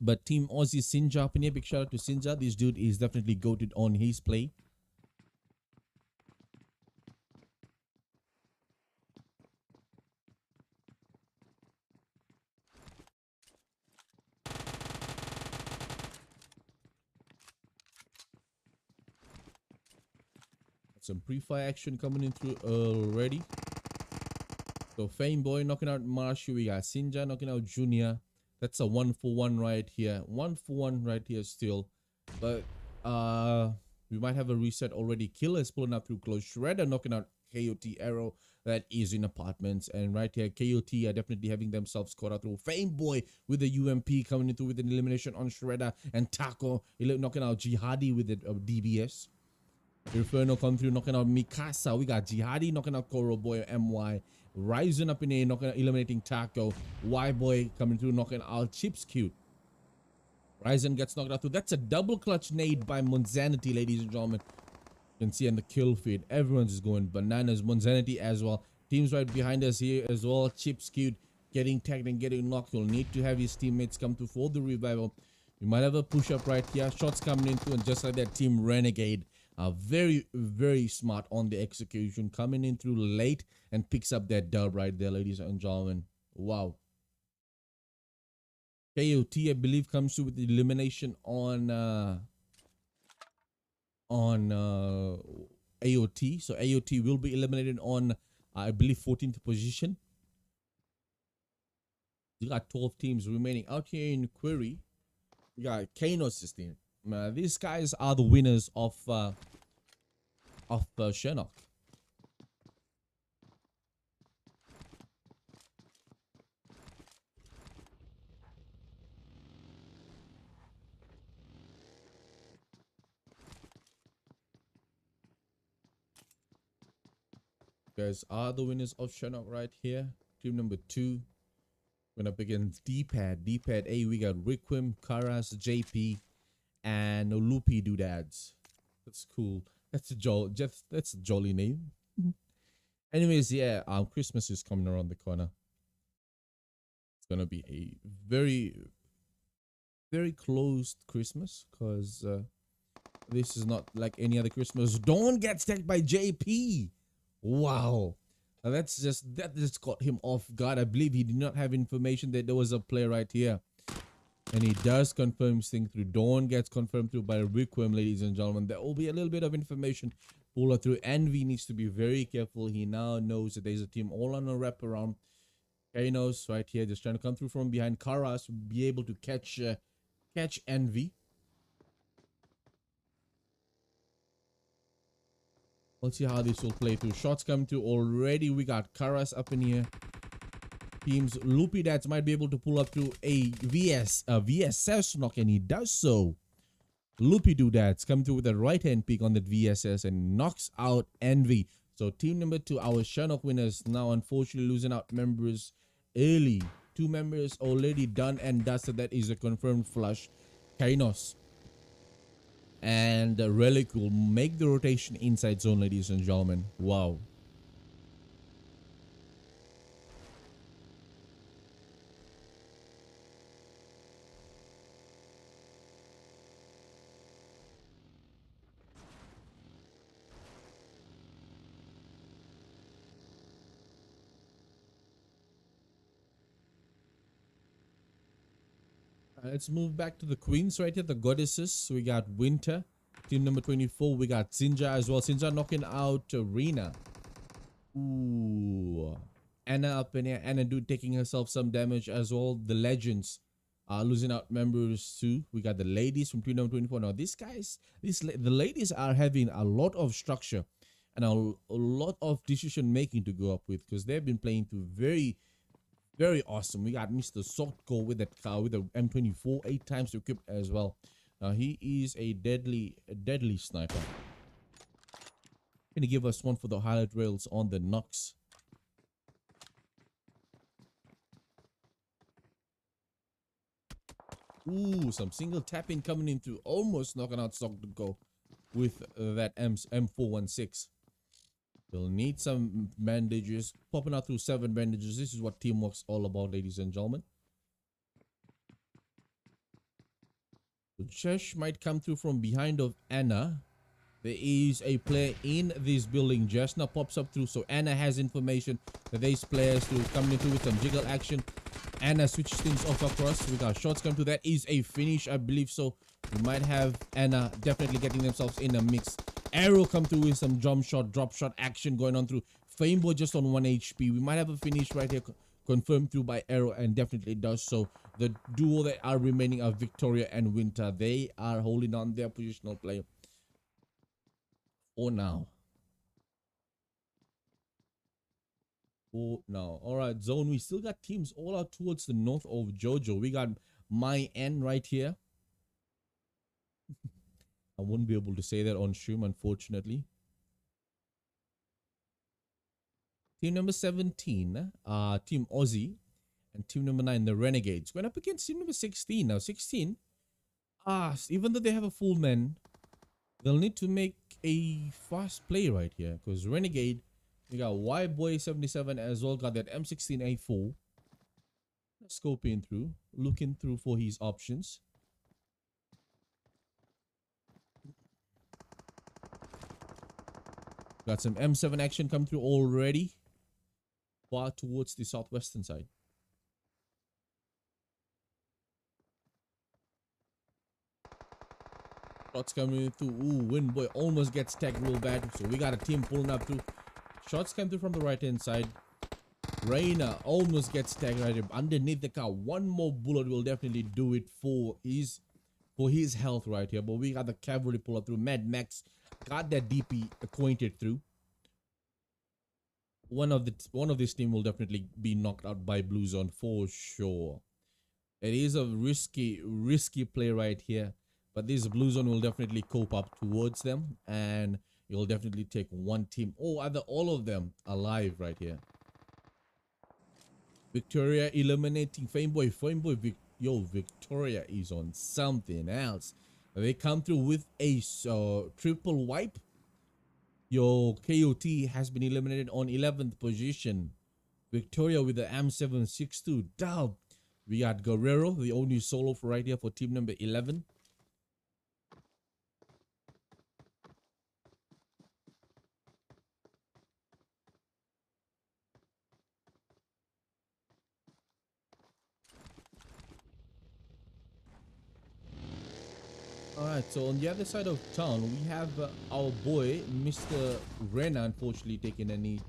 But team Aussie Sinja up in here. Big shout out to Sinja. This dude is definitely goated on his play. Some pre-fire action coming in through already. So Fame Boy knocking out Marshu. We got Sinja knocking out Junior. That's a 1-for-1 right here. 1-for-1 right here still. But we might have a reset already. Killer's pulling up through close. Shredder knocking out KOT Arrow. That is in apartments. And right here, KOT are definitely having themselves caught out through. Fame Boy with the UMP coming in through with an elimination on Shredder. And Taco knocking out Jihadi with the DBS. Inferno come through knocking out Mikasa. We got Jihadi knocking out Koro Boy MY. Rising up in here, knocking out, eliminating Taco. Y-Boy coming through, knocking out Chips Cute. Ryzen gets knocked out too. That's a double clutch nade by Monzanity, ladies and gentlemen. You can see on the kill feed, everyone's just going bananas. Monzanity as well. Teams right behind us here as well. Chips Cute getting tagged and getting knocked. You'll need to have his teammates come through for the revival. You might have a push-up right here. Shots coming in through, and just like that, Team Renegade very, very smart on the execution. Coming in through late and picks up that dub right there, ladies and gentlemen. Wow. KOT, I believe, comes through with the elimination on AOT. So AOT will be eliminated on, I believe, 14th position. You got 12 teams remaining out here in Query. We got Kano's team. These guys are the winners of SANHOK. Guys are the winners of SANHOK right here. Team number 2 went up against DPAD. DPAD A, we got Riquim, Karas, JP, and Loopy Doodads. That's cool. That's a jolly name. Anyways, yeah, Christmas is coming around the corner. gonna be a very, very closed Christmas, because this is not like any other Christmas. Dawn gets tagged by JP. Wow. Now that just caught him off guard. I believe he did not have information that there was a player right here. And he does confirm this thing through. Dawn gets confirmed through by Requiem, ladies and gentlemen. There will be a little bit of information pulled through. Envy needs to be very careful. He now knows that there's a team all on a wrap around. Kanos right here, just trying to come through from behind. Karas will be able to catch Envy. Let's see how this will play through. Shots come through already. We got Karas up in here. Teams Loopy Dads might be able to pull up to a VSS knock, and he does so. Loopy Doodads come through with a right hand pick on that VSS and knocks out Envy. So team number 2, our SANHOK winners, now unfortunately losing out members early. 2 members already done and dusted. That is a confirmed flush. Kainos and Relic will make the rotation inside zone, ladies and gentlemen. Wow. Let's move back to the queens right here, the goddesses. We got Winter. Team number 24, we got Sinja as well. Sinja knocking out Rena. Ooh. Anna up in here. Anna taking herself some damage as well. The legends are losing out members too. We got the ladies from team number 24. Now these guys, the ladies are having a lot of structure and a lot of decision making to go up with, because they've been playing to very awesome. We got Mr. Sotko with that car with the M24, 8 times equipped as well. Now he is a deadly sniper. Gonna give us one for the highlight rails on the Nox. Ooh, some single tapping coming in through, almost knocking out Sotko with that M416. We'll need some bandages. Popping out through 7 bandages. This is what teamwork's all about, ladies and gentlemen. So Chesh might come through from behind of Anna. There is a player in this building. Just now pops up through. So Anna has information that these players to come in through with some jiggle action. Anna switches things off across. We got shots come through. That is a finish, I believe so. We might have Anna definitely getting themselves in a mix. Arrow come through with some jump shot, drop shot action going on through. Fameboy just on 1 HP. We might have a finish right here confirmed through by Arrow, and definitely does so. The duo that are remaining are Victoria and Winter. They are holding on their positional play for now. Alright, zone. We still got teams all out towards the north of Jojo. We got My N right here. I wouldn't be able to say that on stream, unfortunately. Team number 17, Team Aussie. And team number 9, the Renegades. Going up against team number 16. Now, 16, even though they have a full man, they'll need to make a fast play right here. Because Renegade, we got YBoy77 as well. Got that M16A4. Scoping through. Looking through for his options. Got some M7 action come through already. Far towards the southwestern side. Shots coming through. Ooh, Windboy almost gets tagged real bad. So we got a team pulling up through. Shots come through from the right hand side. Reina almost gets tagged right underneath the car. One more bullet will definitely do it for his health right here. But we got the cavalry pull up through. Mad Max got that DP acquainted through. One of this team will definitely be knocked out by Blue Zone for sure. It is a risky play right here, but this Blue Zone will definitely cope up towards them, and you'll definitely take one team or either all of them alive right here. Victoria eliminating Fameboy. Victoria is on something else. They come through with a triple wipe. Your KOT has been eliminated on 11th position. Victoria with the M762 dub. We got Guerrero, the only solo for right here for team number 11. Alright, so on the other side of town, we have our boy, Mr. Rena, unfortunately taking a knee.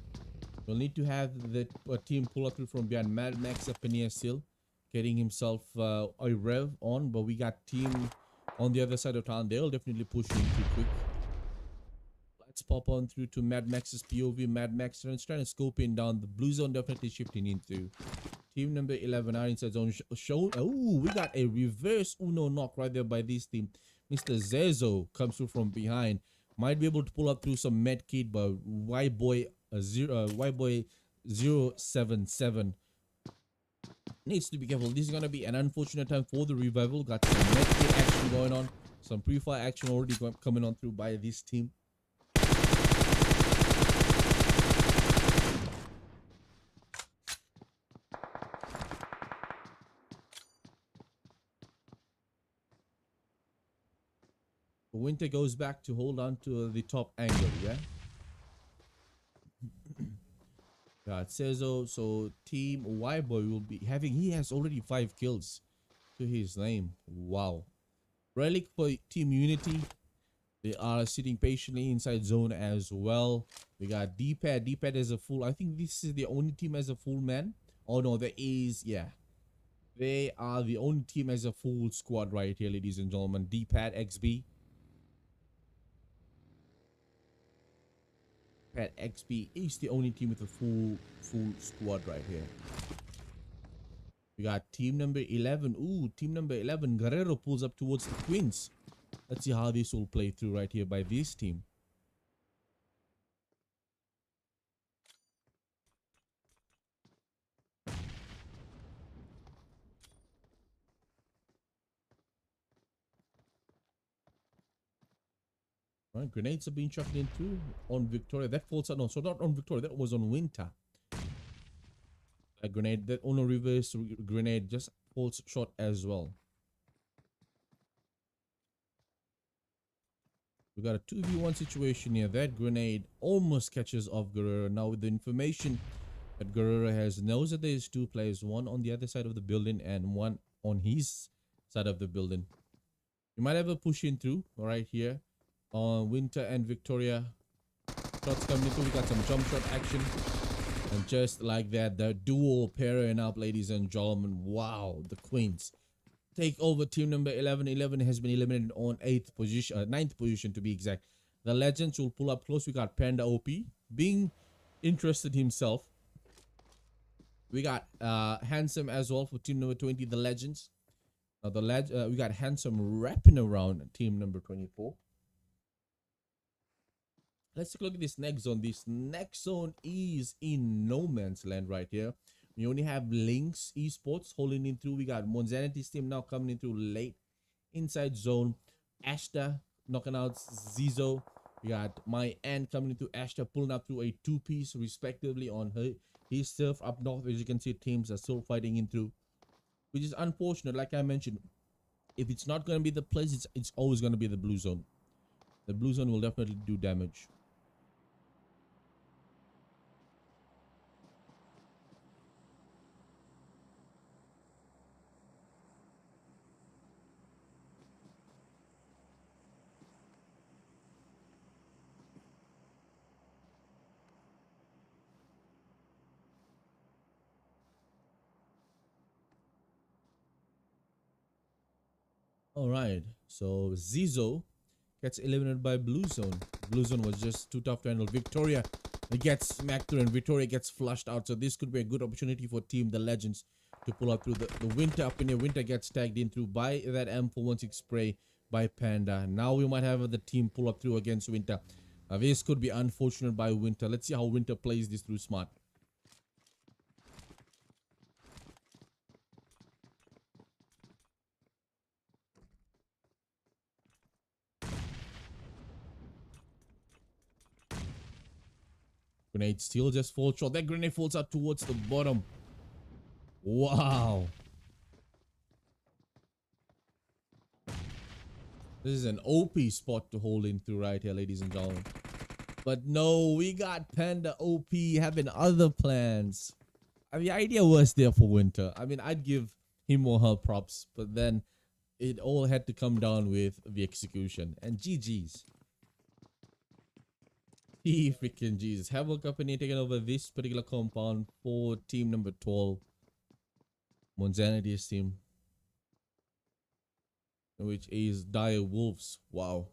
We'll need to have the team pull up through from behind. Mad Max up in here still, getting himself a rev on, but we got team on the other side of town. They'll definitely push in too quick. Let's pop on through to Mad Max's POV. Mad Max trying to scope in down. The blue zone definitely shifting into team number 11 out inside zone. Show. Oh, we got a reverse Uno knock right there by this team. Mr. Zezo comes through from behind. Might be able to pull up through some med kit, but Y-Boy 077 needs to be careful. This is going to be an unfortunate time for the revival. Got some med kit action going on. Some pre-fire action already coming on through by this team. Winter goes back to hold on to the top angle, yeah? It says so team Y-Boy will be having, he has already 5 kills to his name. Wow. Relic for Team Unity. They are sitting patiently inside zone as well. We got DPAD. DPAD is a full, I think this is the only team as a full man. Oh no, there is, yeah. They are the only team as a full squad right here, ladies and gentlemen. DPAD XB. Pat XP is the only team with a full squad right here. We got team number 11. Ooh, team number 11. Guerrero pulls up towards the Queens. Let's see how this will play through right here by this team. Right, grenades are being chucked into on Victoria. That falls out. No, so not on Victoria. That was on Winter. A grenade. That on a reverse grenade just falls short as well. We got a 2v1 situation here. That grenade almost catches off Guerrero. Now with the information that Guerrero knows that there's 2 players, one on the other side of the building and one on his side of the building. You might have a push in through right here. On Winter and Victoria, shots coming through. We got some jump shot action, and just like that, the duo pairing up, ladies and gentlemen. Wow, the Queens take over team number 11. 11 has been eliminated on 8th position, 9th position to be exact. The Legends will pull up close. We got Panda OP being interested himself. We got Handsome as well for team number 20. The Legends. Now we got Handsome wrapping around team number 24. Let's take a look at this next zone. This next zone is in no man's land right here. We only have LYNX Esports holding in through. We got Monzanity's team now coming in through late inside zone. Ashta knocking out Zizo. We got my Aunt coming into Ashta, pulling up through a 2-piece respectively on his turf. Up north, as you can see, teams are still fighting in through, which is unfortunate. Like I mentioned, if it's not going to be the place, it's always going to be the blue zone. The blue zone will definitely do damage. All right, so Zizo gets eliminated by Blue Zone. Blue Zone was just too tough to handle. Victoria gets smacked through and Victoria gets flushed out. So this could be a good opportunity for team the Legends to pull out through the Winter up in here. Winter gets tagged in through by that M416 spray by Panda. Now we might have the team pull up through against Winter. This could be unfortunate by Winter. Let's see how Winter plays this through smart. Grenade still just falls short. That grenade falls out towards the bottom. Wow. This is an OP spot to hold in through right here, ladies and gentlemen. But no, we got Panda OP having other plans. I mean, the idea was there for Winter. I mean, I'd give him or her props, but then it all had to come down with the execution. And GG's. Freaking Jesus. Havoc Company taking over this particular compound for team number 12. Monzanity's team. Which is Dire Wolves. Wow.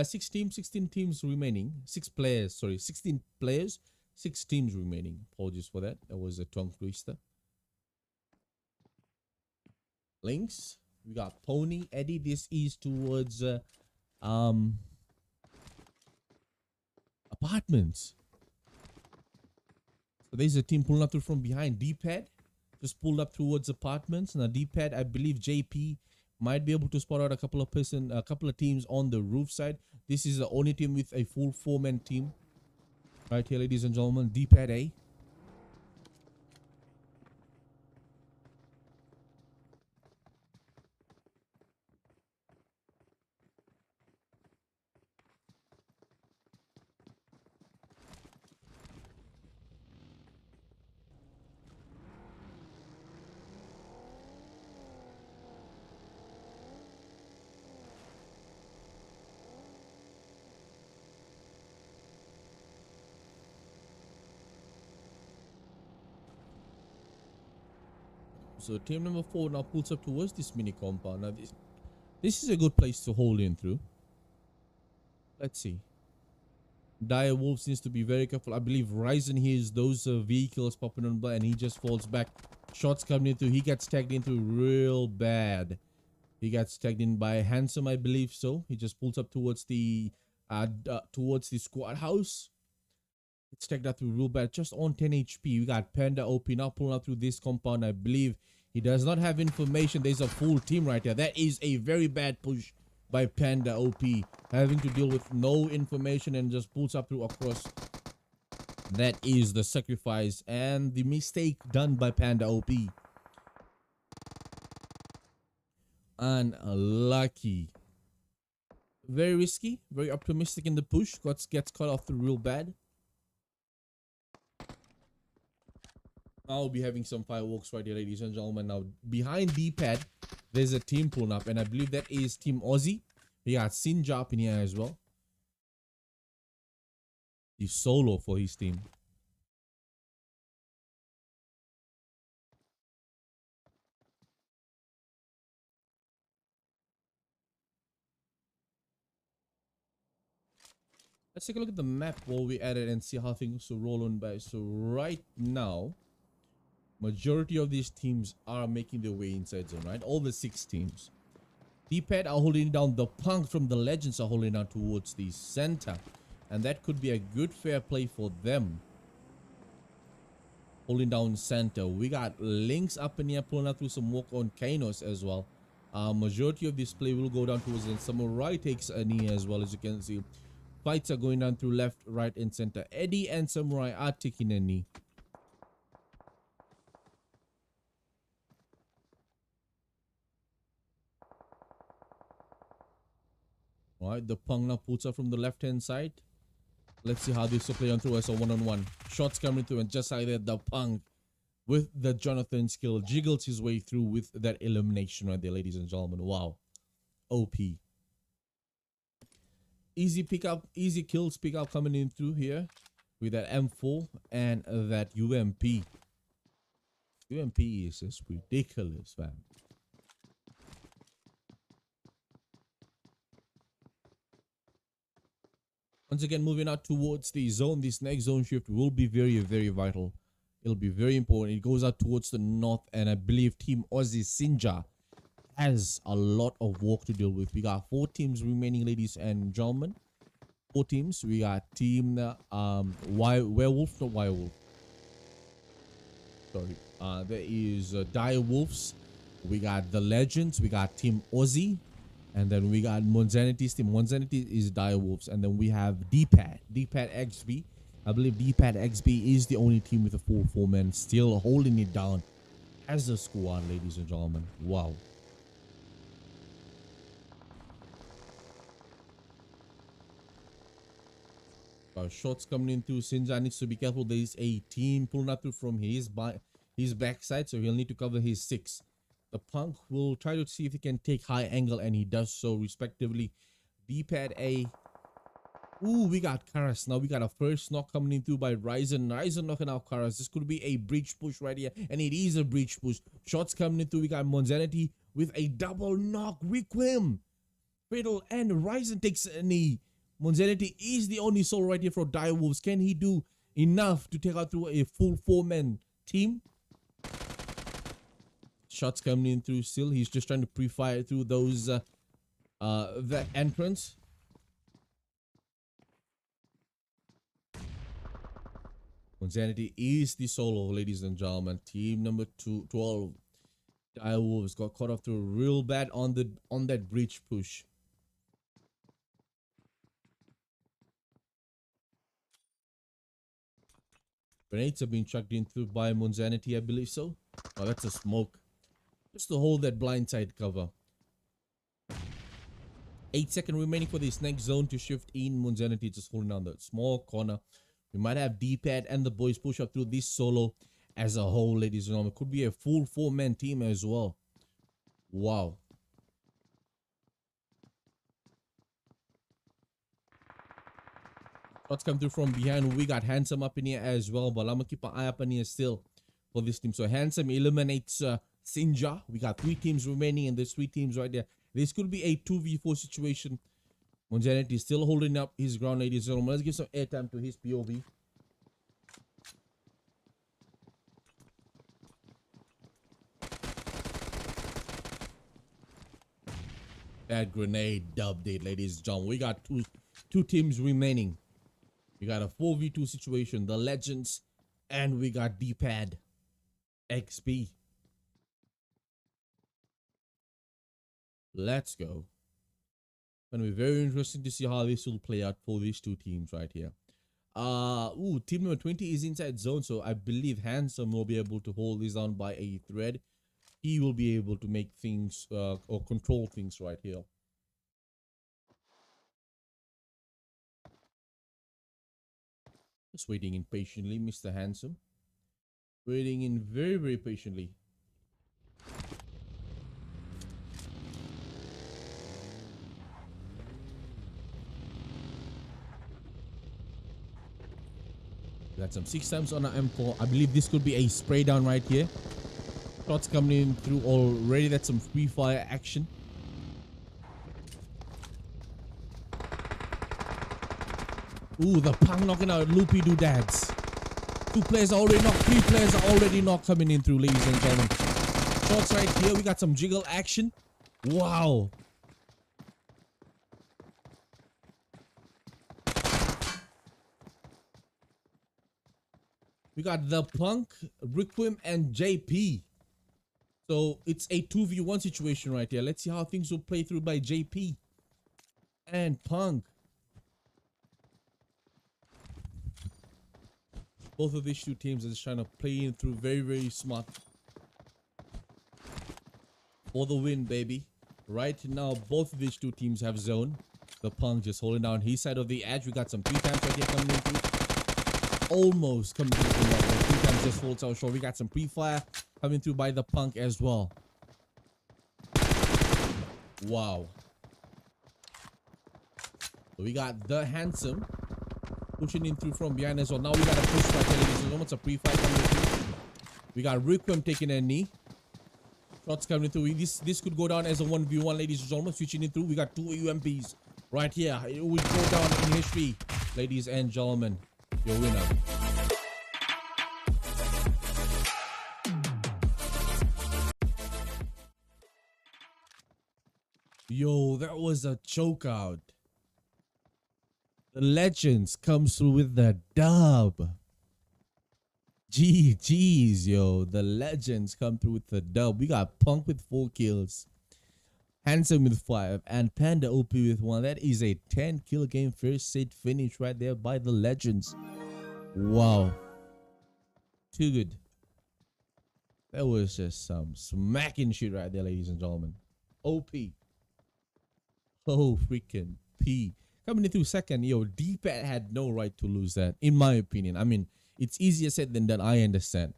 Sixteen teams remaining. 6 players, sorry, 16 players, 6 teams remaining. Apologies for that. That was a tongue twister. LYNX. We got Pony, Eddie. This is towards apartments. So there's a team pulling up through from behind. DPAD just pulled up towards apartments. Now DPAD, I believe JP might be able to spot out a couple of teams on the roof side. This is the only team with a full 4-man team. Right here, ladies and gentlemen. DPAD A. So team number 4 now pulls up towards this mini compound. Now this is a good place to hold in through. Let's see. Dire Wolves needs to be very careful. I believe Ryzen hears those vehicles popping on by and he just falls back. Shots coming in through. He gets tagged into real bad. He gets tagged in by Handsome, I believe so. He just pulls up towards the squad house. It's tagged out through real bad. Just on 10 HP. We got Panda OP now pulling up through this compound. I believe he does not have information. There's a full team right there. That is a very bad push by Panda OP. Having to deal with no information and just pulls up through across. That is the sacrifice and the mistake done by Panda OP. Unlucky. Very risky. Very optimistic in the push. Gets caught off through real bad. I'll be having some fireworks right here, ladies and gentlemen. Now, behind DPAD, there's a team pulling up, and I believe that is Team Aussie. We got Sinja up in here as well. He's solo for his team. Let's take a look at the map while we at it and see how things will roll on by. So right now, majority of these teams are making their way inside zone, right? All the 6 teams. DPAD are holding down. The Punks from the Legends are holding down towards the center. And that could be a good fair play for them. Holding down center. We got LYNX up in here pulling out through some walk on Kanos as well. Majority of this play will go down towards the Samurai takes a knee as well, as you can see. Fights are going down through left, right, and center. Eddie and Samurai are taking a knee. Alright, the Punk now pulls up from the left-hand side. Let's see how this will play on through as a one-on-one. Shots coming through, and just like that, the Punk with the Jonathan skill jiggles his way through with that elimination right there, ladies and gentlemen. Wow. OP. Easy pickup, easy kills pickup coming in through here with that M4 and that UMP. UMP is just ridiculous, man. Once again, moving out towards the zone. This next zone shift will be very, very vital. It'll be very important. It goes out towards the north, and I believe Team Aussie Sinja has a lot of work to deal with. We got 4 teams remaining, ladies and gentlemen. 4 teams. We got Team Werewolf, not Wirewolf. Sorry. There is Dire Wolves. We got the Legends. We got Team Aussie. And then we got Monzanity's team. Monzanity is Dire Wolves. And then we have DPAD. DPAD XB. I believe DPAD XB is the only team with a full 4-man still holding it down as a squad, ladies and gentlemen. Wow. Shots coming in through. Sinja needs to be careful. There is a team pulling up through from his backside, so he'll need to cover his 6. The Punk will try to see if he can take high angle, and he does so respectively. DPAD A. Ooh, we got Karas. Now we got a first knock coming in through by Ryzen. Ryzen knocking out Karas. This could be a breach push right here, and it is a breach push. Shots coming in through. We got Monzanity with a double knock. Requiem, Fatal, and Ryzen takes a knee. Monzanity is the only soul right here for Direwolves. Can he do enough to take out through a full 4-man team? Shots coming in through still. He's just trying to pre-fire through those the entrance. Monzanity is the solo, ladies and gentlemen. Team number 12. Direwolves got caught off through real bad on that breach push. Grenades are being chucked in through by Monzanity, I believe so. Oh, that's a smoke. Just to hold that blindside cover. 8 seconds remaining for this next zone to shift in. Monzanity just holding down the small corner. We might have DPAD and the boys push up through this solo as a whole, ladies and gentlemen. Could be a full 4-man team as well. Wow. Shots come through from behind. We got Handsome up in here as well, but I'm gonna keep an eye up in here still for this team. So Handsome eliminates Sinja. We got 3 teams remaining, and there's 3 teams right there. This could be a 2v4 situation. Monzanity is still holding up his ground, ladies and gentlemen. Let's give some airtime to his POV. That grenade dubbed it, ladies and gentlemen. We got two teams remaining. We got a 4v2 situation. The Legends, and we got DPAD XP. Let's go. Gonna be very interesting to see how this will play out for these 2 teams right here. Team number 20 is inside zone, so I believe Handsome will be able to hold this down by a thread. He will be able to make things or control things right here. Just waiting in patiently, Mr. Handsome. Waiting in very, very patiently. Got some 6 times on our M4. I believe this could be a spray down right here. Shots coming in through already. That's some free fire action. Ooh, the Punk knocking out Loopy Doodads. 2 players are already knocked. 3 players are already knocked coming in through, ladies and gentlemen. Shots right here. We got some jiggle action. Wow. We got the Punk, Requiem, and JP. So it's a 2v1 situation right here. Let's see how things will play through by JP and Punk. Both of these 2 teams are just trying to play in through very, very smart. For the win, baby. Right now, both of these 2 teams have zone. The Punk just holding down his side of the edge. We got some 3 times right here coming in through. Almost coming through, but 3 times just holds out short. We got some pre-fire coming through by the Punk as well. Wow. So we got the Handsome pushing in through from behind as well. Now we got a push right here, ladies and gentlemen. It's a pre-fire coming through. We got Requiem taking a knee. Shots coming through. This could go down as a 1v1, ladies and gentlemen. Switching in through. We got 2 UMPs right here. It will go down in history, ladies and gentlemen. Your winner. Yo, that was a choke out. The Legends comes through with the dub. GG's, yo. The Legends come through with the dub. We got Punk with 4 kills. Handsome with 5. And Panda OP with 1. That is a 10-kill game first set finish right there by the Legends. Wow. Too good. That was just some smacking shit right there, ladies and gentlemen. OP. Oh, freaking P. Coming into second, yo, DPAD had no right to lose that, in my opinion. I mean, it's easier said than done, I understand.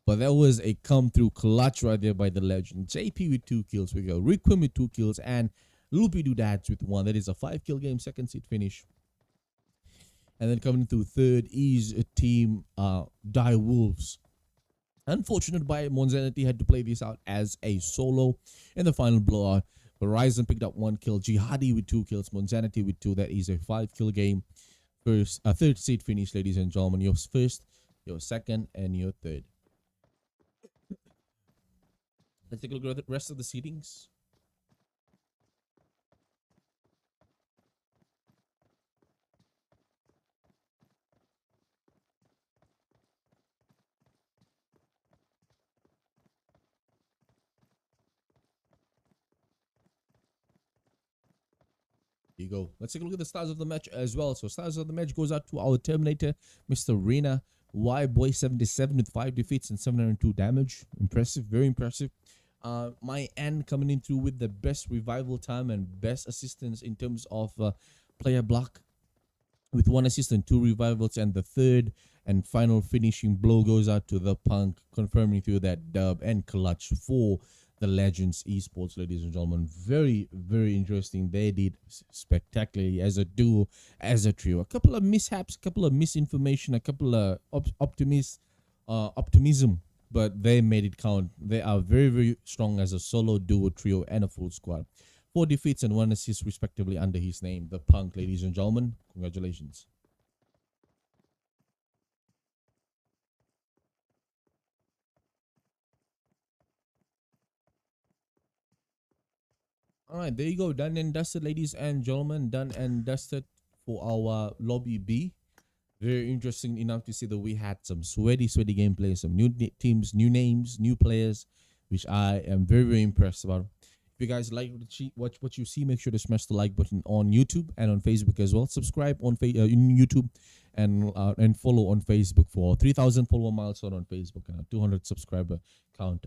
But that was a come-through clutch right there by the legend. JP with 2 kills. We go Riquim with 2 kills and Loopy Doodads with 1. That is a 5-kill game, second seed finish. And then coming through third is a team Die Wolves. Unfortunate by Monzanity had to play this out as a solo in the final blowout. Verizon picked up 1 kill. Jihadi with 2 kills. Monzanity with 2. That is a 5-kill game. Third seed finish, ladies and gentlemen. Your first, your second, and your third. Let's take a look at the rest of the seedings. Here you go. Let's take a look at the stars of the match as well. So stars of the match goes out to our Terminator, Mr. Rena Y-Boy 77 with 5 defeats and 702 damage. Impressive, very impressive. My N coming in through with the best revival time and best assistance in terms of player block with 1 assist and 2 revivals, and the third and final finishing blow goes out to the Punk, confirming through that dub and clutch for the Legends Esports, ladies and gentlemen. Very, very interesting. They did spectacularly as a duo, as a trio. A couple of mishaps, a couple of misinformation, a couple of optimism, but they made it count. They are very, very strong as a solo, duo, trio, and a full squad. 4 defeats and 1 assist respectively under his name, the Punk, ladies and gentlemen. Congratulations. All right, there you go. Done and dusted, ladies and gentlemen. Done and dusted for our Lobby B. Very interesting enough to see that we had some sweaty gameplay, some new teams, new names, new players, which I am very, very impressed about. If you guys like what you see, make sure to smash the like button on YouTube and on Facebook as well. Subscribe on in YouTube and follow on Facebook for 3,000 follower milestone on Facebook and a 200 subscriber count